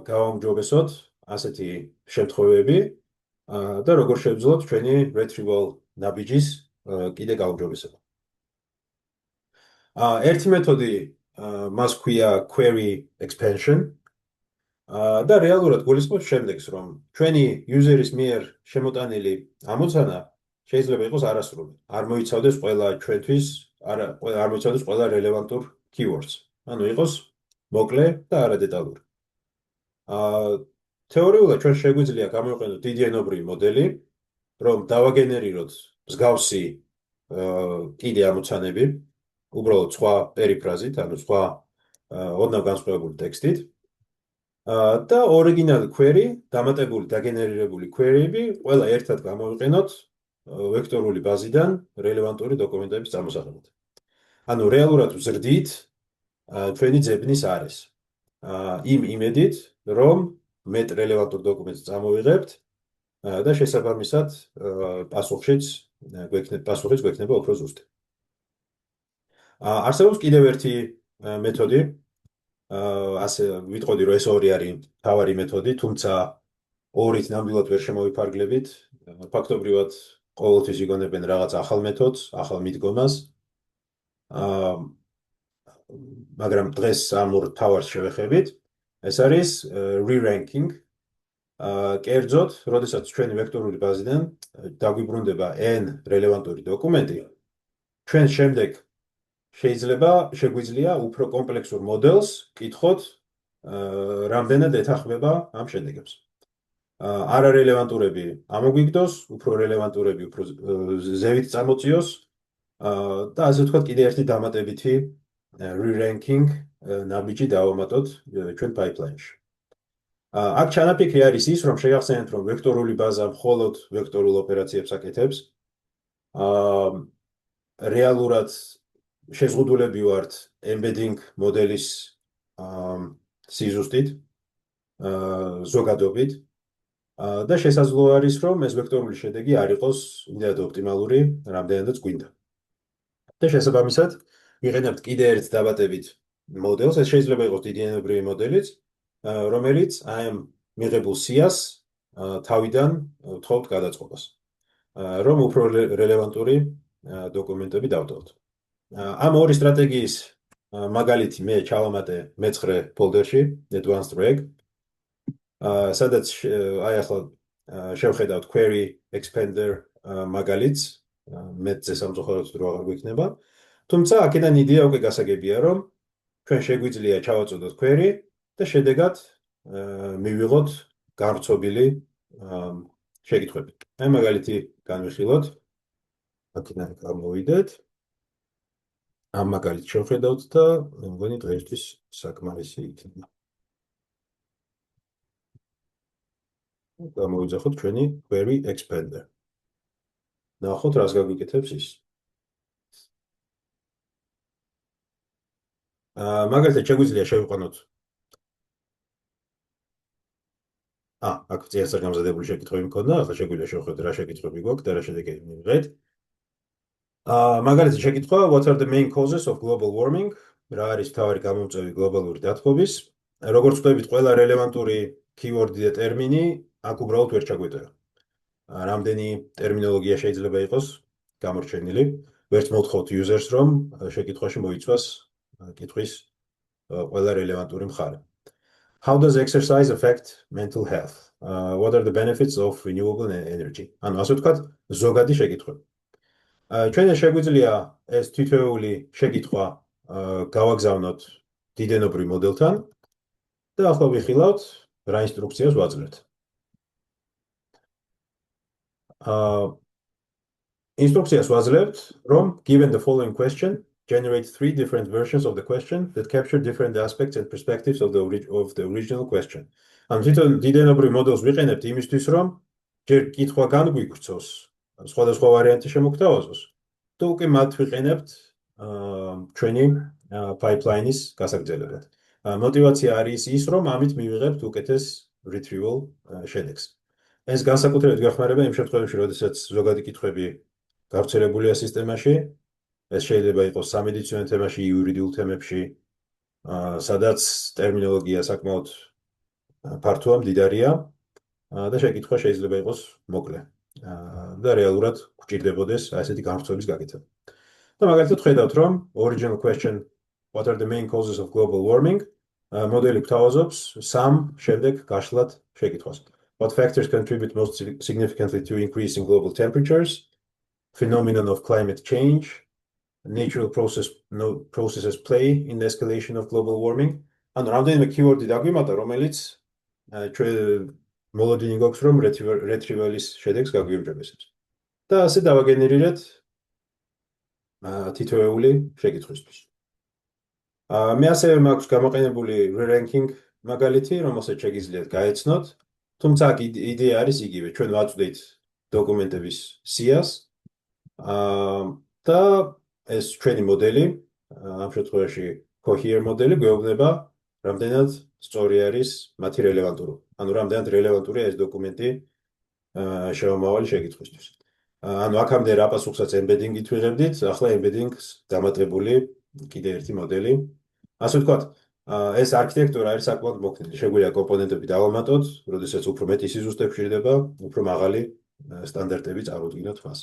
გავაუმჯობესოთ ასეთი შემთხვევები და როგორ შევძლოთ ჩვენი retrieval ნაბიჯის კიდე გაუმჯობესება. ერთი მეთოდი მას ქვია query expansion და რეალურად გულისხმობს შემდეგს, რომ ჩვენი user-ის მიერ შემოტანილი ამოცანა შეიძლება იყოს არასრული. არ მოიცავდეს ყველა ჩვენთვის, არ მოიცავდეს ყველა რელევანტურ keywords. ანუ იყოს მოკლე და არადეტალური. თეორიულად ჩვენ შეგვიძლია გამოვიყენოთ დიდი ენობრივი მოდელი, რომ დავაგენერიროთ მსგავსი კიდე ამოცანები, უბრალოდ სხვა პერიფრაზით, ანუ სხვა ოდნავ განსხვავებული ტექსტით. და ორიგინალი query, დამატებული დაგენერირებული query-ები ყველა ერთად გამოვიყენოთ ვექტორული ბაზიდან რელევანტური დოკუმენტების წამოსაღებად. ანუ რეალურად ვზრდით ჩვენი ძებნის არის. იმ იმედით, რომ მეტ რელევანტურ დოკუმენტს წამოვიღებთ და შესაბამისად პასუხიც გვექნება უფრო ზუსტი. არსებობს კიდევ ერთი მეთოდი, ასე ვიტყოდი, რომ ეს ორი არის მთავარი მეთოდი, თუმცა ორით ნამდვილად ვერ შემოვიფარგლებით. ფაქტობრივად ყოველთვის იგონებენ რაღაც ახალ მეთოდს, ახალ მიდგომას. მაგრამ დღეს ამ ორ მთავარს შევეხებით. ეს არის re-ranking. კერძოდ, როდესაც ჩვენი ვექტორული ბაზიდან დაგვიბრუნდება n რელევანტური დოკუმენტი, ჩვენ შემდეგ შეგვიძლია უფრო კომპლექსურ მოდელს კითხოთ, რამდენად ეთანხმება ამ შედეგებს. არარელევანტურები ამოგვიგდოს, უფრო რელევანტურები უფრო ზევით წამოწიოს და ასე ვთქვათ, კიდე ერთი დამატებითი re-ranking ნაბიჯი დავამატოთ ჩვენ pipeline-ში. აქ ჩანაფიქრი არის ის, რომ შეგახსენებთ, რომ ვექტორული ბაზა მხოლოდ ვექტორულ ოპერაციებს აკეთებს. რეალურად შეზღუდულები ვართ embedding მოდელის სიზუსტით, ზოგადობით და შესაძლოა არის, რომ ეს ვექტორული შედეგი არ იყოს იმდენად ოპტიმალური, რამდენადაც გვინდა. და შესაბამისად, ვიყენებთ კიდე ერთ დამატებით მოდელს, ეს შეიძლება იყოს დიდი ენობრივი მოდელიც, რომელიც ამ მიღებულ სიას თავიდან ვთხოვთ გადაწყობას. რომ უფრო რელევანტური დოკუმენტები დავტოვოთ. ამ ორი სტრატეგიის მაგალითი მე ჩავამატე მე-9 ფოლდერში, Advanced Reg, სადაც აი ახლა შევხედავთ query expander მაგალითს, მე-ზე სამწუხაროდ დრო აღარ გვექნება. თუმცა აქედან იდეა უკვე გასაგებია, რომ ჩვენ შეგვიძლია ჩავაწოდოთ query და შედეგად მივიღოთ გავრცობილი შეკითხვები. აი მაგალითი განვიხილოთ. აქედან გამოვიდეთ. ამ მაგალითს შევხედავთ და მე მგონი დღეისთვის საკმარისი იქნება. გამოვიძახოთ ჩვენი query expander. ნახოთ, რას გაგვიკეთებს ის. მაგალითად შეგვიძლია შევიყვანოთ აქ წიაღისეულ გამზადებული შეკითხვები მქონდა, ახლა შეგვიძლია შევხედოთ რა შეკითხვები გვაქვს და რა შედეგები მივიღეთ. მაგალითად შეკითხვა what are the main causes of global warming? რა არის მთავარი გამომწვევი გლობალური დათბობის? როგორც ხვდებით, ყველა რელევანტური keyword-ი და ტერმინი აქ უბრალოდ ვერ ჩაგვეტყვა. რამდენი ტერმინოლოგია შეიძლება იყოს გამორჩენილი. ვერც მოთხოვთ users, რომ შეკითხვაში მოიცვას კითხვის ყველა რელევანტური მხარე. How does exercise affect mental health? What are the benefits of renewable energy? ანუ ასე ვთქვათ, ზოგადი შეკითხვები. ჩვენ შეგვიძლია ეს თითოეული შეკითხვა გავაგზავნოთ დიდენობრივ მოდელთან და ახლა ვიხილავთ რა ინსტრუქციას ვაძლევთ. ინსტრუქციას ვაძლევთ, რომ given the following question, generate 3 different versions of the question that capture different aspects and perspectives of the original question. ანუ თვითონ დიდენობრივ მოდელს ვიყენებთ იმისთვის, რომ ჯერ კითხვა განგვიგრძოს, სხვადასხვა ვარიანტი შემოგთავაზოს და უკვე მათ ვიყენებთ ჩვენი pipeline-ის გასაგრძელებლად. მოტივაცია არის ის, რომ ამით მივიღებთ უკეთეს retrieval შედეგს. ეს განსაკუთრებით გვეხმარება იმ შემთხვევებში, როდესაც ზოგადი კითხვები გავრცელებულია სისტემაში, ეს შეიძლება იყოს სამედიცინო თემაში, იურიდიულ თემებში, სადაც ტერმინოლოგია საკმაოდ ფართოა, მდიდარია და შეკითხვა შეიძლება იყოს მოკლე და რეალურად გვჭირდებოდეს ასეთი განხორციელების გაკეთება. და მაგალითად ხედავთ, რომ original question what are the main causes of global warming? მოდელი გვთავაზობს 3 შემდეგ გაშლად შეკითხვას. What factors contribute most significantly to increasing global temperatures? Phenomenon of climate change? Natural processes play in the escalation of global warming? ანუ რამდენიმე keyword-ი დაგვიმატა, რომელიც ჩვენ მოლოდინი გვაქვს, რომ retrieval-ის შედეგს გაგვიუმჯობესებს. და ასე დავაგენერირეთ თითოეული შეკითხვისთვის. მე ასევე მაქვს გამოყენებული re-ranking მაგალითი, რომელსაც შეგიძლიათ გაეცნოთ, თუმცა იდეა არის იგივე, ჩვენ ვაწვდით დოკუმენტების სიას და ეს ჩვენი მოდელი, ამ შემთხვევაში Cohere მოდელი გვეუბნება, რამდენად სწორი არის მათი რელევანტურობა. ანუ რამდენად რელევანტურია ეს დოკუმენტი შემომავალი შეკითხვისთვის. ანუ აქამდე რა პასუხსაც embedding-ით ვიღებდით, ახლა embedding-ს დამატებული კიდე ერთი მოდელი. ასე ვთქვათ, ეს არქიტექტურა არის საკმაოდ მოქნილი. შეგვიძლია კომპონენტები დავამატოთ, როდესაც უფრო მეტი სიზუსტე გვჭირდება, უფრო მაღალი სტანდარტები წარუდგინოთ მას.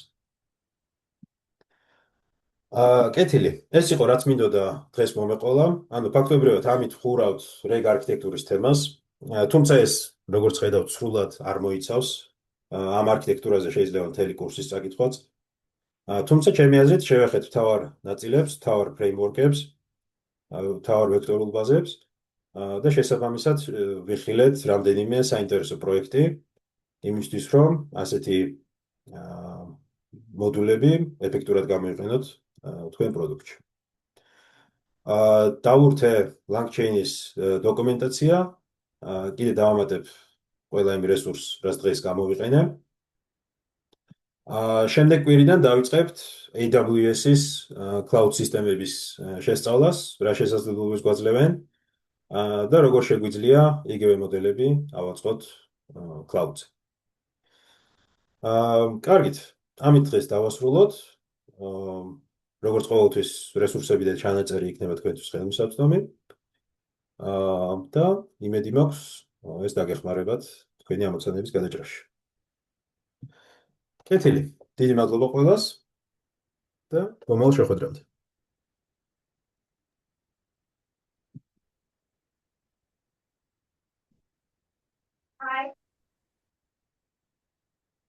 კეთილი. ეს იყო რაც მინდოდა დღეს მომეყოლა. ანუ ფაქტობრივად ამით ვხურავთ რეგ არქიტექტურის თემას. თუმცა ეს, როგორც ხედავთ, სრულად არ მოიცავს. ამ არქიტექტურაზე შეიძლება მთელი კურსის წაკითხვაც. თუმცა ჩემი აზრით შევეხეთ მთავარ ნაწილებს, მთავარ ფრეიმვორკებს, მთავარ ვექტორულ ბაზებს და შესაბამისად ვიხილეთ რამდენიმე საინტერესო პროექტი იმისთვის, რომ ასეთი მოდულები ეფექტურად გამოიყენოთ თქვენ პროდუქტში. დავურთე LangChain-ის დოკუმენტაცია, კიდე დავამატებ ყველა იმ რესურსს, რაც დღეს გამოვიყენე. შემდეგ კვირიდან დავიწყებთ AWS-ის cloud სისტემების შესწავლას, რა შესაძლებლობებს გვაძლევენ და როგორ შეგვიძლია იგივე მოდელები ავაწყოთ cloud-ზე. კარგით, ამით დღეს დავასრულოთ. როგორც ყოველთვის რესურსები და ჩანაწერი იქნება თქვენთვის ხელმისაწვდომი. და იმედი მაქვს ეს დაგეხმარებათ თქვენი ამოცანების გადაჭრაში. კეთილი. დიდი მადლობა ყველას და მომავალ შეხვედრამდე.